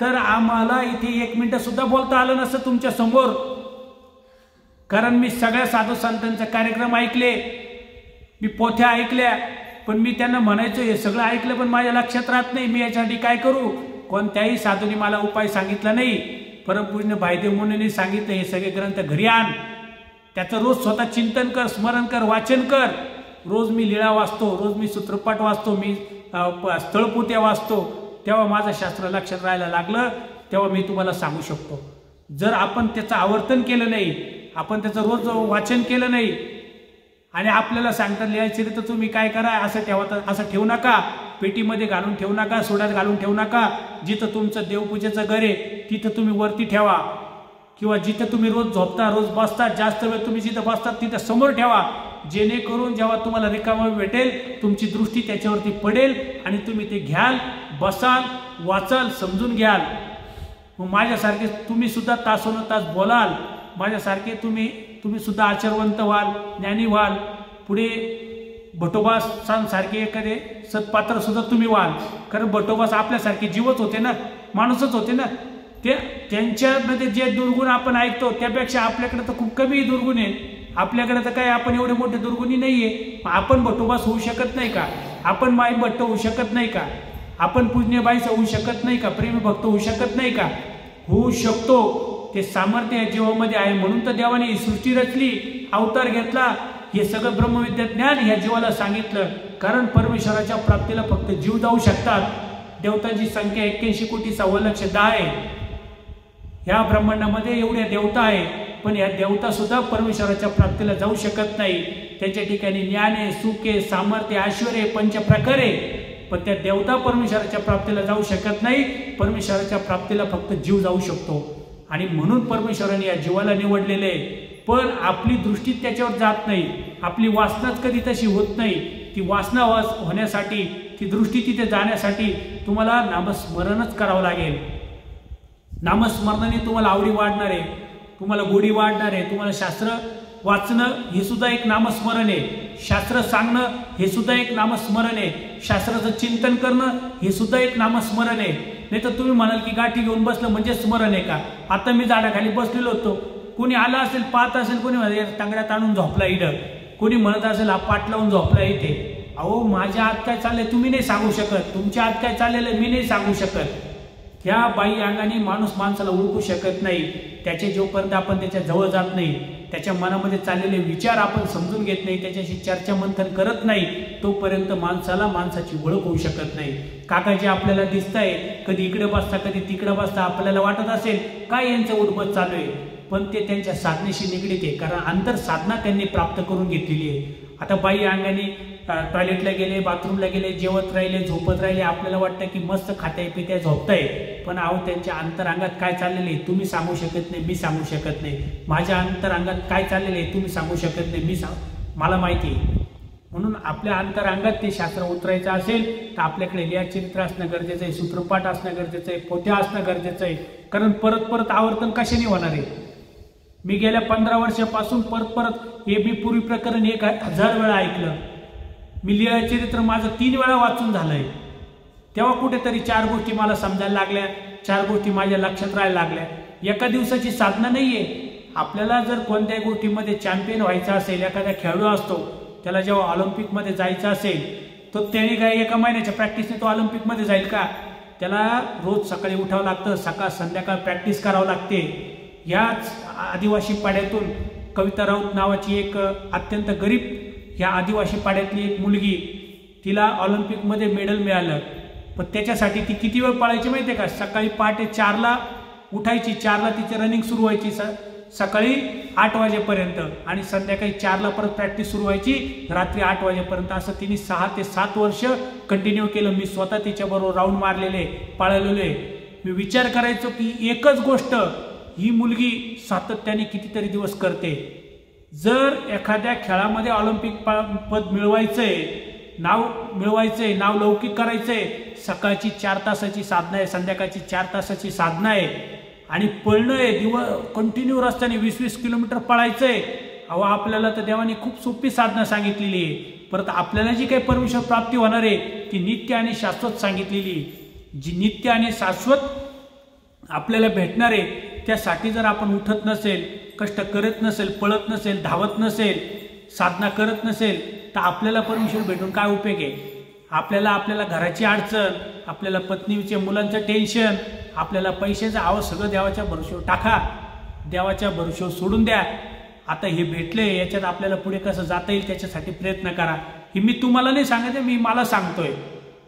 Speaker 1: तर आम्हाला इथे 1 मिनिट सुद्धा बोलता आलं नसतं तुमच्या समोर. कारण मी सगळ्या साधू संतांचे कार्यक्रम ऐकले, मी पोथ्या ऐकल्या, पण मी त्यांना म्हणायचो हे सगळं ऐकलं पण माझ्या लक्षात राहत नाही, मी याच्यासाठी काय करू? कोणत्याही साधूने मला उपाय सांगितला नाही. परमपूज्य भाईदेव मुनींनी सांगितलं हे सगळे ग्रंथ घरी आण, त्याचं रोज स्वतः चिंतन कर, स्मरण कर, वाचन कर. रोज मी लीळा वाचतो, रोज मी सूत्रपाठ वाचतो, मी स्थळपोत्या वाचतो, तेव्हा माझं शास्त्र लक्षात राहायला लागलं, तेव्हा मी तुम्हाला सांगू शकतो. जर आपण त्याचं आवर्तन केलं नाही, आपण त्याचं रोज वाचन केलं नाही आणि आपल्याला सांगतात लिहायचे तर तुम्ही काय करा, असं ठेवा, असं ठेवू नका, पेटीमध्ये घालून ठेवू नका, सोड्यात घालून ठेवू नका. जिथं तुमचं देवपूजेचं घर आहे तिथं तुम्ही वरती ठेवा, किंवा जिथं तुम्ही रोज झोपता, रोज बसता, जास्त वेळ तुम्ही जिथं बसतात तिथं समोर ठेवा, जेणेकरून जेव्हा तुम्हाला रिकामा भेटेल तुमची दृष्टी त्याच्यावरती पडेल आणि तुम्ही ते घ्याल, बसाल, वाचाल, समजून घ्याल. मग माझ्यासारखे तुम्ही सुद्धा तासोन तास बोलाल, माझ्यासारखे तुम्ही सुद्धा आचरवंत व्हाल, ज्ञानी व्हाल, पुढे भटोबासांसारखे एखादे सत्पात्र सुद्धा तुम्ही व्हाल. कारण भटोबास आपल्यासारखे जीवच होते ना, माणूसच होते ना. ते त्यांच्यामध्ये जे दुर्गुण आपण ऐकतो त्यापेक्षा आपल्याकडे तर खूप कमी दुर्गुण आहे. आपल्याकडे तर काय आपण एवढे मोठे दुर्गुणी नाहीये. आपण भटोबास होऊ शकत नाही का? आपण माई भट्ट होऊ शकत नाही का? आपण पूज्यबाईस होऊ शकत नाही का? प्रेमी भक्त होऊ शकत नाही का? होऊ शकतो. ते सामर्थ्य या जीवामध्ये आहे, म्हणून तर देवाने ही सृष्टी रचली, अवतार घेतला, हे सगळं ब्रह्मविद्या ज्ञान ह्या जीवाला सांगितलं. कारण परमेश्वराच्या प्राप्तीला फक्त जीव जाऊ शकतात. देवतांची संख्या 81,10,10,000 आहे. ह्या ब्रह्मांडामध्ये एवढ्या देवता आहे, पण या देवता सुद्धा परमेश्वराच्या प्राप्तीला जाऊ शकत नाही. त्याच्या ठिकाणी ज्ञान आहे, सुख आहे, सामर्थ्य, ऐश्वर्य, पंचप्रकार आहे, पण त्या देवता परमेश्वराच्या प्राप्तीला जाऊ शकत नाही. परमेश्वराच्या प्राप्तीला फक्त जीव जाऊ शकतो आणि म्हणून परमेश्वराने या जीवाला निवडलेले आहे. पण आपली दृष्टी त्याच्यावर जात नाही, आपली वासनाच कधी तशी होत नाही. ती वासना होण्यासाठी, ती दृष्टी तिथे जाण्यासाठी तुम्हाला नामस्मरणच करावं लागेल. नामस्मरणाने तुम्हाला आवडी वाढणार आहे, तुम्हाला गोडी वाढणार आहे. तुम्हाला शास्त्र वाचणं हे सुद्धा एक नामस्मरण आहे, शास्त्र सांगणं हे सुद्धा एक नामस्मरण आहे, शास्त्राचं चिंतन करणं हे सुद्धा एक नामस्मरण आहे. नाही तर तुम्ही म्हणाल की गाठी घेऊन बसलं म्हणजे स्मरण आहे का? आता मी झाडाखाली बसलेलो होतो, कोणी आला असेल, पाहत असेल, कोणी म्हणत तांगड्यात आणून झोपला इथं, कोणी म्हणत असेल हा पाठ लावून झोपला इथे. अहो माझ्या आत काय चाललंय तुम्ही नाही सांगू शकत, तुमच्या आत काय चाललेलं मी नाही सांगू शकत. ह्या बाई अंगाने माणूस माणसाला ओळखू शकत नाही. त्याचे जोपर्यंत आपण त्याच्या जवळ जात नाही, त्याच्या मनामध्ये चाललेले विचार आपण समजून घेत नाही, त्याच्याशी चर्चा मंथन करत नाही, तोपर्यंत माणसाला माणसाची ओळख होऊ शकत नाही. काका जे आपल्याला दिसतंय, कधी इकडे बसता कधी तिकडे बसता, आपल्याला वाटत असेल काय यांचं उठबस चालू आहे, पण ते त्यांच्या साधनेशी निगडीत आहे. कारण अंतर साधना त्यांनी प्राप्त करून घेतलेली आहे. आता बाई अंगाने टॉयलेटला गेले, बाथरूमला गेले, जेवत राहिले, झोपत राहिले, आपल्याला वाटतं की मस्त खात्याय पित्या झोपताय, पण अहो त्यांच्या अंतरांगात काय चाललेले तुम्ही सांगू शकत नाही, मी सांगू शकत नाही. माझ्या अंतरांगात काय चाललेले तुम्ही सांगू शकत नाही, मला माहिती आहे. म्हणून आपल्या अंतरांगात ते शास्त्र उतरायचं असेल तर आपल्याकडे लीळा चरित्र असणं गरजेचं आहे, सूत्रपाठ असणं गरजेचं आहे, पोथ्या असणं गरजेचं आहे. कारण परत परत आवर्तन कशाने होणार आहे? मी गेल्या 15 वर्षापासून परत हे मी पूर्वी प्रकरण 1000 वेळा ऐकलं. मी लीळा चरित्र माझं 3 वेळा वाचून झालंय. तेव्हा कुठेतरी 4 गोष्टी मला समजायला लागल्या, 4 गोष्टी माझ्या लक्षात राहायला लागल्या. एका दिवसाची साधना नाहीये. आपल्याला जर कोणत्याही गोष्टीमध्ये चॅम्पियन व्हायचं असेल, एखादा खेळाडू असतो, त्याला जेव्हा ऑलिम्पिकमध्ये जायचं असेल तर त्याने काय एका महिन्याच्या प्रॅक्टिसने तो ऑलिम्पिकमध्ये जाईल का? त्याला रोज सकाळी उठावं लागतं, सकाळ संध्याकाळ प्रॅक्टिस करावं लागते. याच आदिवासी पाड्यातून कविता राऊत नावाची एक अत्यंत गरीब ह्या आदिवासी पाड्यातली एक मुलगी, तिला ऑलिम्पिकमध्ये मेडल मिळालं. पण त्याच्यासाठी ती किती वेळ पळायची माहिती आहे का? सकाळी पहाटे 4ला उठायची, 4ला तिची रनिंग सुरू व्हायची, सकाळी 8 वाजेपर्यंत आणि संध्याकाळी 4ला परत प्रॅक्टिस सुरू व्हायची, रात्री 8 वाजेपर्यंत. असं तिने 6 ते 7 वर्ष कंटिन्यू केलं. मी स्वतः तिच्याबरोबर राऊंड मारलेले, पाळलेले. मी विचार करायचो की एकच गोष्ट ही मुलगी सातत्याने कितीतरी दिवस करते. जर एखाद्या खेळामध्ये ऑलिम्पिक पद मिळवायचंय, नाव मिळवायचंय, नाव लौकिक करायचंय, सकाळची 4 तासाची साधना आहे, संध्याकाळची 4 तासाची साधना आहे आणि पळणं आहे, कंटिन्यू रस्त्याने 20-20 किलोमीटर पळायचंय. अहो आपल्याला तर देवाने खूप सोपी साधना सांगितलेली आहे. परत आपल्याला जी काही परमेश्वर प्राप्ती होणार आहे ती नित्य आणि शाश्वत सांगितलेली. जी नित्य आणि शाश्वत आपल्याला भेटणार आहे त्यासाठी जर आपण उठत नसेल, कष्ट करत नसेल, पळत नसेल, धावत नसेल, साधना करत नसेल तर आपल्याला परमेश्वर भेटून काय उपयोग आहे? आपल्याला घराची अडचण, आपल्याला पत्नीचे मुलांचं टेन्शन, आपल्याला पैशाचं सगळं देवाच्या भरोश्यावर टाका, देवाच्या भरोश्यावर सोडून द्या. आता हे भेटले याच्यात आपल्याला पुढे कसं जाता येईल त्याच्यासाठी प्रयत्न करा. हे मी तुम्हाला नाही सांगते, मला सांगतोय.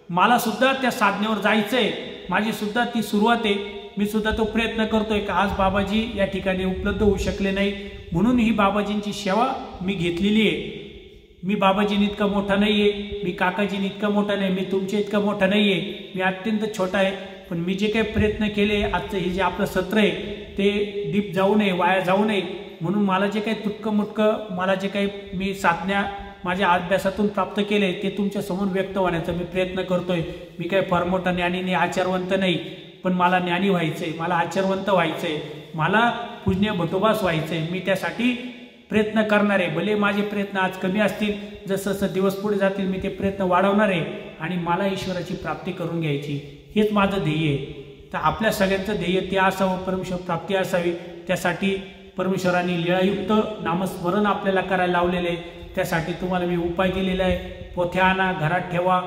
Speaker 1: मला सुद्धा त्या साधनेवर जायचंय, माझी सुद्धा ती सुरुवात आहे. मी सुद्धा तो प्रयत्न करतोय की आज बाबाजी या ठिकाणी उपलब्ध होऊ शकले नाही म्हणून ही बाबाजींची सेवा मी घेतलेली आहे. मी बाबाजींनी इतका मोठा नाहीये, मी काकाजींनी इतका मोठा नाही, मी तुमच्या इतका मोठा नाहीये, मी अत्यंत छोटा आहे. पण मी जे काही प्रयत्न केले, आजचं हे जे आपलं सत्र आहे ते डीप जाऊ नये, वाया जाऊ नये म्हणून मला जे काही तुटकं मुटकं, मला जे काही मी साधना माझ्या अभ्यासातून प्राप्त केले ते तुमच्या समोर व्यक्त होण्याचा मी प्रयत्न करतोय. मी काही फार मोठा ज्ञानी नाही, आचारवंत नाही, पण मला ज्ञानी व्हायचंय, मला आचारवंत व्हायचंय, मला पूज्य भटोबास व्हायचंय. मी त्यासाठी प्रयत्न करणार आहे. भले माझे प्रयत्न आज कमी असतील, जसं जसं दिवस पुढे जातील मी ते प्रयत्न वाढवणार आहे आणि मला ईश्वराची प्राप्ती करून घ्यायची, हेच माझं ध्येय आहे. तर आपल्या सगळ्यांचं ध्येय ते असावं, परमेश्वर प्राप्ती असावी. त्यासाठी परमेश्वरांनी लीळायुक्त नामस्मरण आपल्याला करायला लावलेले आहे. त्यासाठी तुम्हाला मी उपाय दिलेला आहे. पोथ्या आणा, घरात ठेवा,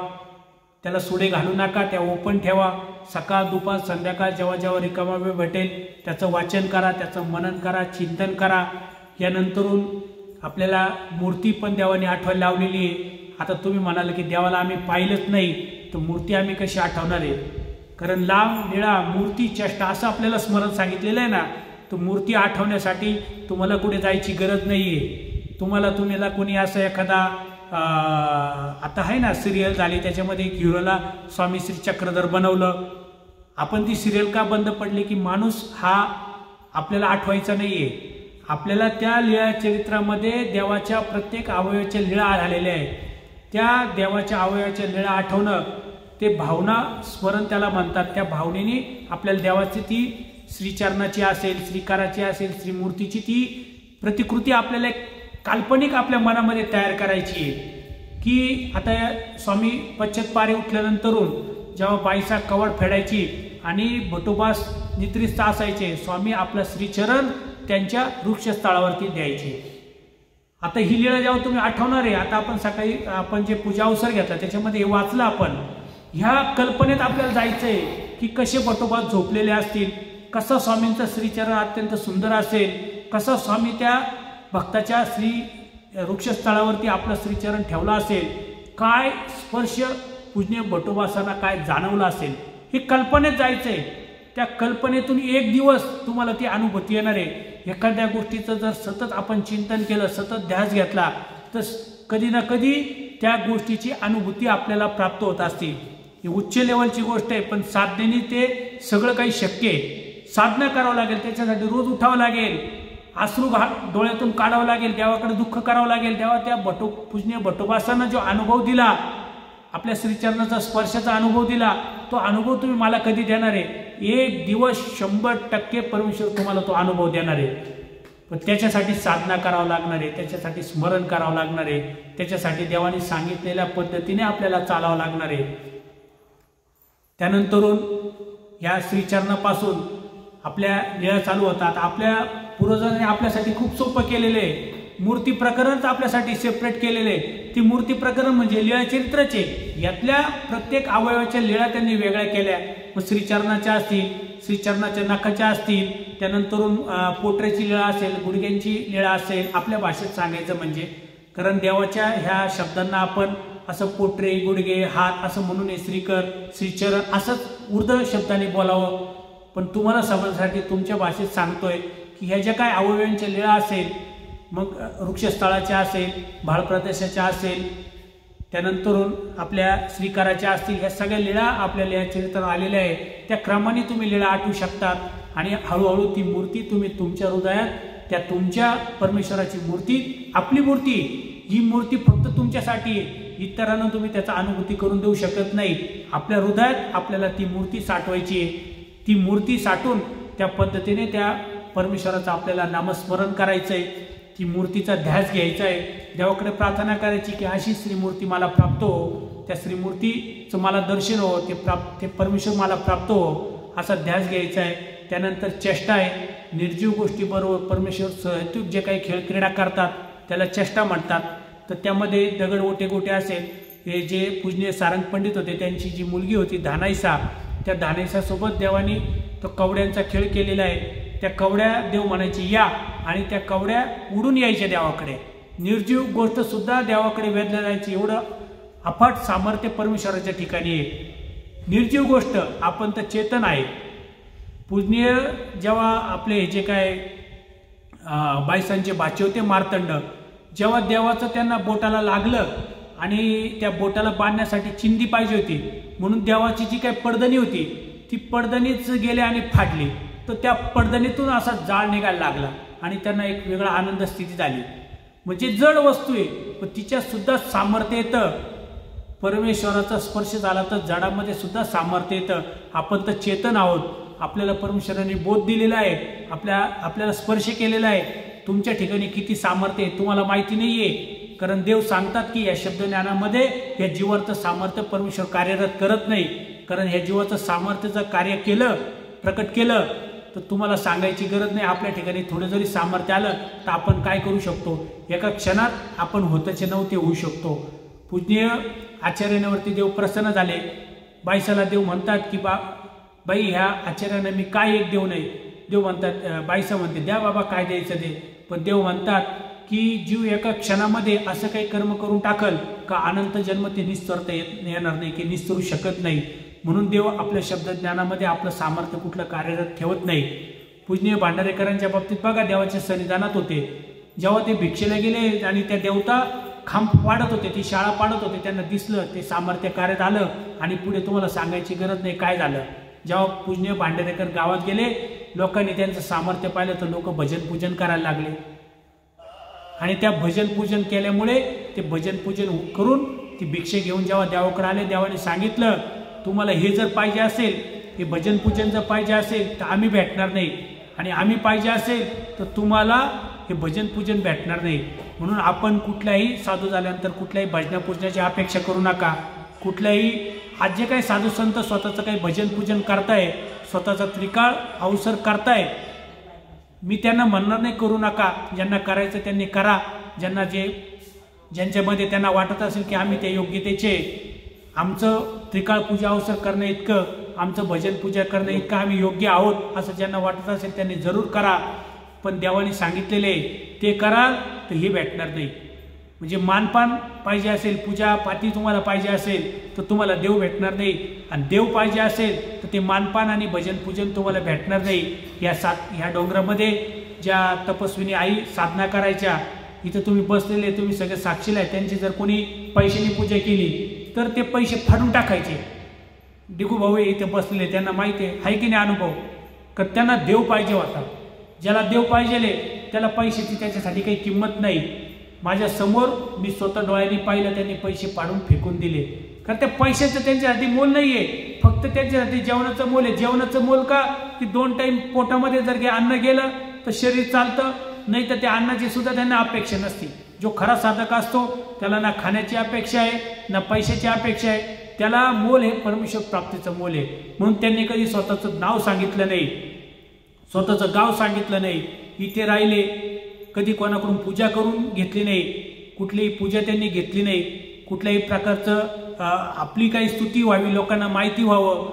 Speaker 1: त्याला सुडे घालू नका, त्या ओपन ठेवा. सकाळ दुपार संध्याकाळ जेव्हा जेव्हा रिकामा वेळ भेटेल त्याचं वाचन करा, त्याचं मनन करा, चिंतन करा. यानंतरून आपल्याला मूर्ती पण देवाने आठवायला लावलेली आहे. आता तुम्ही म्हणाल की देवाला आम्ही पाहिलंच नाही तर मूर्ती आम्ही कशी आठवणार आहे? कारण लांब निळा मूर्ती चेष्टा असं आपल्याला स्मरण सांगितलेलं आहे ना. तर मूर्ती आठवण्यासाठी तुम्हाला कुठे जायची गरज नाहीये. तुम्हाला कोणी असं एखादा आता आहे ना सिरियल झाली त्याच्यामध्ये एक हिरोला स्वामी श्री चक्रधर बनवलं. आपण ती सिरियल का बंद पडली की माणूस हा आपल्याला आठवायचा नाहीये. आपल्याला त्या लीळा चरित्रामध्ये देवाच्या प्रत्येक अवयवाच्या लीळा झालेल्या आहेत. त्या देवाच्या अवयवाच्या लीळा आठवणं ते भावना स्मरण त्याला म्हणतात. त्या भावनेने आपल्याला देवाची ती श्रीचरणाची असेल, श्रीकाराची असेल, श्रीमूर्तीची ती प्रतिकृती आपल्याला काल्पनिक आपल्या मनामध्ये तयार करायची आहे. की आता स्वामी पश्चात उठल्यानंतरून जेव्हा बाईचा कवड फेडायची आणि भटोबास निद्रिस्त असायचे, स्वामी आपला श्रीचरण त्यांच्या वृक्षस्थळावरती द्यायचे. आता ही लीळा जेव्हा तुम्ही आठवणार आहे, आता आपण सकाळी आपण जे पूजा अवसर घेतला त्याच्यामध्ये हे वाचलं आपण. ह्या कल्पनेत आपल्याला जायचंय की कसे भटोबा झोपलेले असतील, कसा स्वामींचा श्रीचरण अत्यंत सुंदर असेल, कसा स्वामी त्या भक्ताच्या श्री वृक्षस्थळावरती आपलं श्रीचरण ठेवला असेल, काय स्पर्श पूज्य भटोबासांना काय जाणवलं असेल, हे कल्पनेत जायचंय. त्या कल्पनेतून एक दिवस तुम्हाला ती अनुभूती येणार आहे. एखाद्या गोष्टीचं जर सतत आपण चिंतन केलं, सतत ध्यास घेतला तर कधी ना कधी त्या गोष्टीची अनुभूती आपल्याला प्राप्त होत असते. ही उच्च लेवलची गोष्ट आहे, पण साधनेने ते सगळं काही शक्य आहे. साधना करावं लागेल, त्याच्यासाठी रोज उठावं लागेल, अश्रू डोळ्यातून काढावं लागेल, देवाकडे दुःख करावं लागेल. देवा त्या पूज्य भटोबासांना जो अनुभव दिला, आपल्या श्रीचरणाचा स्पर्शाचा अनुभव दिला, तो अनुभव तुम्ही मला कधी देणार आहे? एक दिवस 100% परमेश्वर तुम्हाला तो अनुभव देणार आहे. पण त्याच्यासाठी साधना करावं लागणार आहे, त्याच्यासाठी स्मरण करावं लागणार आहे, त्याच्यासाठी देवाने सांगितलेल्या पद्धतीने आपल्याला चालावं लागणार आहे. त्यानंतरून या श्रीचरणापासून आपल्या लीळा चालू होतात. आपल्या पूर्वजांनी आपल्यासाठी खूप सोपं केलेलं आहे. मूर्ती प्रकरणच आपल्यासाठी सेपरेट केलेले आहे. ती मूर्ती प्रकरण म्हणजे लीळा चरित्राचे, यातल्या प्रत्येक अवयवाच्या लीळा त्यांनी वेगळ्या केल्या. मग श्रीचरणाच्या असतील, श्रीचरणाच्या नखाच्या असतील, त्यानंतरून पोटऱ्याची लीळा असेल, गुडघ्यांची लीळा असेल. आपल्या भाषेत सांगायचं म्हणजे, कारण देवाच्या ह्या शब्दांना आपण असं पोटरे, गुडघे, हात असं म्हणू नये. श्रीकर, श्रीचरण असंच उर्ध शब्दाने बोलावं. पण तुम्हाला समजण्यासाठी तुमच्या भाषेत सांगतोय की ह्या ज्या काय अवयवांच्या लीळा असेल, मग वृक्षस्थळाच्या असेल, भाळप्रदेशाच्या असेल, त्यानंतरून आपल्या श्रीकाराच्या असतील, ह्या सगळ्या लीळा आपल्याला या चरित्रात आलेल्या आहे. त्या क्रमाने तुम्ही लीळा आठवू शकतात आणि हळूहळू ती मूर्ती तुम्ही तुमच्या हृदयात, त्या तुमच्या परमेश्वराची मूर्ती, आपली मूर्ती, ही मूर्ती फक्त तुमच्यासाठी आहे. इतरांना तुम्ही त्याचा अनुभूती करून देऊ शकत नाही. आपल्या हृदयात आपल्याला ती मूर्ती साठवायची आहे. ती मूर्ती साठवून त्या पद्धतीने त्या परमेश्वराचं आपल्याला नामस्मरण करायचं आहे. ती मूर्तीचा ध्यास घ्यायचा आहे. देवाकडे प्रार्थना करायची की अशी श्रीमूर्ती मला प्राप्त हो, त्या श्रीमूर्तीचं मला दर्शन हो, ते परमेश्वर मला प्राप्त हो, असा ध्यास घ्यायचा आहे. त्यानंतर चेष्टा आहे. निर्जीव गोष्टीबरोबर परमेश्वर सहत्युक जे काही खेळ क्रीडा करतात त्याला चेष्टा म्हणतात. तर त्यामध्ये दगड ओटे गोटे असेल, हे जे पूजनीय सारंग पंडित होते त्यांची जी मुलगी होती धानाईसा, त्या धानाईसासोबत देवानी तो कवड्यांचा खेळ केलेला आहे. त्या कवड्या देव म्हणायची या, आणि त्या कवड्या उडून यायच्या देवाकडे. निर्जीव गोष्ट सुद्धा देवाकडे वेधल्या जायची, एवढं अफाट सामर्थ्य परमेश्वराच्या ठिकाणी आहे. निर्जीव गोष्ट, आपण तर चेतन आहे. पूजनीय जेव्हा आपले जे काय बायसांचे बाचे होते मार्तंड, जेव्हा देवाचं त्यांना बोटाला लागलं आणि त्या बोटाला बांधण्यासाठी चिंदी पाहिजे होती, म्हणून देवाची जी काही पडदणी होती ती पडदणीच गेले आणि फाटली. तर त्या पडदणीतून असा जाळ निघायला लागला आणि त्यांना एक वेगळा आनंद स्थिती झाली. म्हणजे जड वस्तू आहे पण तिच्यात सुद्धा सामर्थ्य येतं. परमेश्वराचा स्पर्श झाला तर जडामध्ये सुद्धा सामर्थ्य येतं. आपण तर चेतन आहोत. आपल्याला परमेश्वराने बोध दिलेला आहे, आपल्याला स्पर्श केलेला आहे. तुमच्या ठिकाणी किती सामर्थ्य आहे तुम्हाला माहिती नाहीये, कारण देव सांगतात की या शब्द ज्ञानामध्ये या जीवाचं सामर्थ्य परमेश्वर कार्यरत करत नाही. कारण ह्या जीवाचं सामर्थ्याचं कार्य केलं, प्रकट केलं तर तुम्हाला सांगायची गरज नाही. आपल्या ठिकाणी थोडं जरी सामर्थ्य आलं तर आपण काय करू शकतो, एका क्षणात आपण होतचे नव्हते होऊ शकतो. पूजनीय आचार्यावरती देव प्रसन्न झाले. बाईसाला देव म्हणतात की बाई ह्या आचार्याने मी काय एक देऊ नाही. देव म्हणतात, बाईसा म्हणते द्या बाबा काय द्यायचं दे. पण देव म्हणतात की जीव एका क्षणामध्ये असं काही कर्म करून टाकल का अनंत जन्म ते निस्तरता येणार नाही, की निस्तरू शकत नाही. म्हणून देव आपल्या शब्दज्ञानामध्ये आपलं सामर्थ्य कुठलं कार्यरत ठेवत नाही. पूजनीय भांडारेकरांच्या बाबतीत बघा, देवाच्या सन्निधानात होते, जेव्हा ते भिक्षेला गेले आणि त्या देवता खांब पाडत होते, ती शाळा पाडत होते, त्यांना दिसलं ते सामर्थ्य कार्यात आलं. आणि पुढे तुम्हाला सांगायची गरज नाही काय झालं. जेव्हा पूजनीय भांडारेकर गावात गेले, लोकांनी त्यांचं सामर्थ्य पाहिलं तर लोक भजन पूजन करायला लागले. आणि त्या भजन पूजन केल्यामुळे ते भजन पूजन करून ती भिक्षे घेऊन जेव्हा देवाकडे आले, देवाने सांगितलं तुम्हाला हे जर पाहिजे असेल, हे भजन पूजन जर पाहिजे असेल तर आम्ही भेटणार नाही, आणि आम्ही पाहिजे असेल तर तुम्हाला हे भजन पूजन भेटणार नाही. म्हणून आपण कुठल्याही साधू झाल्यानंतर कुठल्याही भजना पूजनाची अपेक्षा करू नका. कुठल्याही आज जे काही साधू संत स्वतःचं काही भजन पूजन करताय, स्वतःचा त्रिकाळ अवसर करताय, मी त्यांना म्हणणार नाही करू नका. ज्यांना करायचं त्यांनी करा. ज्यांच्यामध्ये त्यांना वाटत असेल की आम्ही त्या योग्यतेचे, आमचं त्रिकाळ पूजा अवसर करणं इतकं, आमचं भजन पूजा करणं इतकं आम्ही योग्य आहोत असं ज्यांना वाटत असेल त्यांनी जरूर करा. पण देवाने सांगितलेले ते कराल तर हे भेटणार नाही. म्हणजे मानपान पाहिजे असेल, पूजा पाती तुम्हाला पाहिजे असेल तर तुम्हाला देव भेटणार नाही. आणि देव पाहिजे असेल तर ते मानपान आणि भजन पूजन तुम्हाला भेटणार नाही. ह्या डोंगरामध्ये ज्या तपस्विनी आई साधना करायच्या, इथं तुम्ही बसलेले, तुम्ही सगळे साक्षीला आहे, त्यांची जर कोणी पैशाने पूजा केली तर ते पैसे फाडून टाकायचे. डिगू भाऊ इथे बसलेले, त्यांना माहिती आहे की नाही अनुभव, का त्यांना देव पाहिजे होता. ज्याला देव पाहिजे त्याला पैशाची त्याच्यासाठी काही किंमत नाही. माझ्या समोर मी स्वतः डोळ्यांनी पाहिलं, त्यांनी पैसे पाडून फेकून दिले. कारण त्या पैशाचं त्यांच्यासाठी मोल नाहीये, फक्त त्यांच्यासाठी जेवणाचं मोल आहे. जेवणाचं मोल का, की 2 टाइम पोटामध्ये जर अन्न गेलं तर शरीर चालतं, नाही तर त्या अन्नाची सुद्धा त्यांना अपेक्षा नसते. जो खरा साधक असतो त्याला ना खाण्याची अपेक्षा आहे ना पैशाची अपेक्षा आहे, त्याला मोल हे परमेश्वर प्राप्तीचं मोल आहे. म्हणून त्यांनी कधी स्वतःचं नाव सांगितलं नाही, स्वतःचं गाव सांगितलं नाही, इथे राहिले, कधी कोणाकडून पूजा करून घेतली नाही, कुठलीही पूजा त्यांनी घेतली नाही. कुठल्याही प्रकारचं आपली काही स्तुती व्हावी, लोकांना माहिती व्हावं.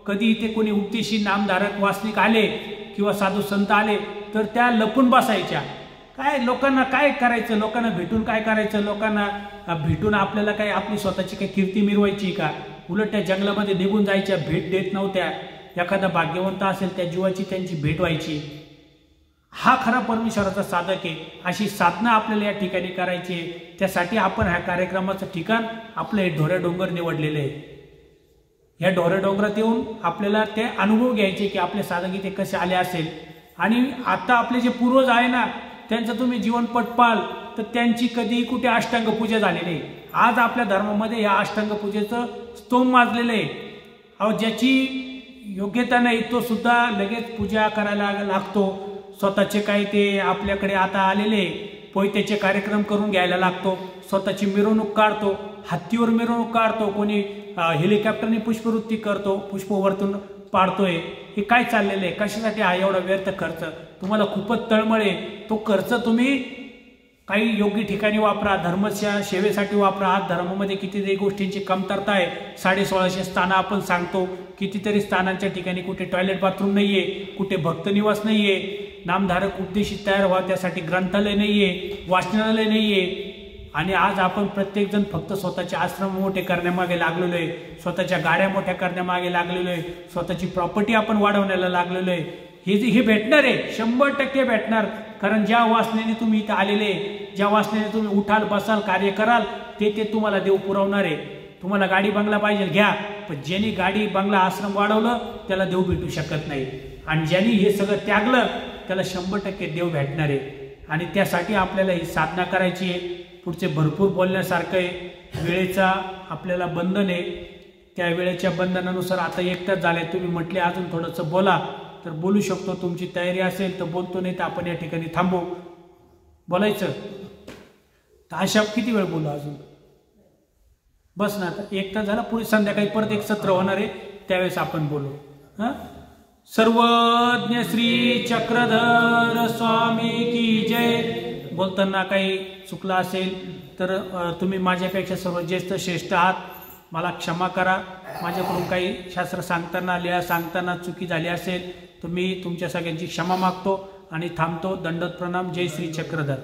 Speaker 1: कधी इथे कोणी उपदेशी नामधारक वासनिक आले किंवा साधू संत आले तर त्या लपून बसायच्या. काय लोकांना काय करायचं, लोकांना भेटून काय करायचं, लोकांना भेटून आपल्याला काय आपली स्वतःची काही कीर्ती मिरवायची का. उलट त्या जंगलामध्ये निघून जायच्या, भेट देत नव्हत्या. एखादा भाग्यवंत असेल त्या जीवाची त्यांची भेट व्हायची. हा खरा परमेश्वराचा साधक आहे, अशी साधना आपल्याला या ठिकाणी करायची आहे। त्यासाठी आपण ह्या कार्यक्रमाचं ठिकाण आपलं हे ढोरे डोंगर निवडलेलं आहे। या ढोरे डोंगरात येऊन आपल्याला ते अनुभव घ्यायचे की आपले साधक इथे कसे आले असेल। आणि आता आपले जे पूर्वज आहे ना, त्यांचं तुम्ही जीवनपट पाल तर त्यांची कधी कुठे अष्टांग पूजा झालेली नाही। आज आपल्या धर्मामध्ये या अष्टांग पूजेचं स्तोम माजलेलं आहे। अहो, ज्याची योग्यता नाही तो सुद्धा लगेच पूजा करायला लागतो। स्वतःचे काही ते आपल्याकडे आता आलेले पोयत्याचे कार्यक्रम करून घ्यायला लागतो, स्वतःची मिरवणूक काढतो, हत्तीवर मिरवणूक काढतो, कोणी हेलिकॉप्टरने पुष्पवृत्ती करतो, पुष्पवर्तन पाडतोय। हे काय चाललेलं आहे? कशासाठी हा एवढा व्यर्थ खर्च? तुम्हाला खूपच तळमळ आहे। तो खर्च तुम्ही काही योग्य ठिकाणी वापरा, धर्माच्या सेवेसाठी वापरा। आज धर्मामध्ये कितीतरी गोष्टींची कमतरता आहे। 1650 स्थानं आपण सांगतो, कितीतरी स्थानांच्या ठिकाणी कुठे टॉयलेट बाथरूम नाहीये, कुठे भक्त निवास नाहीये, नामधारक उपदेशित तयार व्हा त्यासाठी ग्रंथालय नाहीये, वाचनालय नाहीये। आणि आज आपण प्रत्येकजण फक्त स्वतःचे आश्रम मोठे करण्यामागे लागलेलो आहे, स्वतःच्या गाड्या मोठ्या करण्यामागे लागलेलो आहे, स्वतःची प्रॉपर्टी आपण वाढवण्याला लागलेलो आहे। हे भेटणार आहे, 100% भेटणार। कारण ज्या वासनेने तुम्ही इथं आलेले, ज्या वासनेने तुम्ही उठाल बसाल कार्य कराल ते तुम्हाला देव पुरवणार आहे। तुम्हाला गाडी बंगला पाहिजे घ्या, पण ज्यांनी गाडी बंगला आश्रम वाढवलं त्याला देव भेटू शकत नाही। आणि ज्यांनी हे सगळं त्यागलं त्याला 100% देव भेटणार आहे। आणि त्यासाठी आपल्याला ही साधना करायची आहे। पुढचे भरपूर बोलण्यासारखं आहे। वेळेचा आपल्याला बंधन आहे, त्या वेळेच्या बंधनानुसार आता 1 तास झाले। तुम्ही म्हटले अजून थोडंसं बोला तर बोलू शकतो, तुमची तयारी असेल तर बोलतो, नाही तर आपण या ठिकाणी थांबू। बोलायचं तर अशा किती वेळ बोलू अजून? बस ना, आता 1 तास झाला। पुढे संध्याकाळी परत एक सत्र होणार आहे, त्यावेळेस आपण बोलू। सर्वज्ञ श्री चक्रधर स्वामी की जय। बोलताना काही चुकलं असेल तर तुम्ही माझ्यापेक्षा सर्व ज्येष्ठ श्रेष्ठ आहात, मला क्षमा करा। माझ्याकडून काही शास्त्र सांगताना लिहा सांगताना चुकी झाली असेल तर मी तुमच्या सगळ्यांची क्षमा मागतो आणि थांबतो। दंडवत प्रणाम। जय श्री चक्रधर।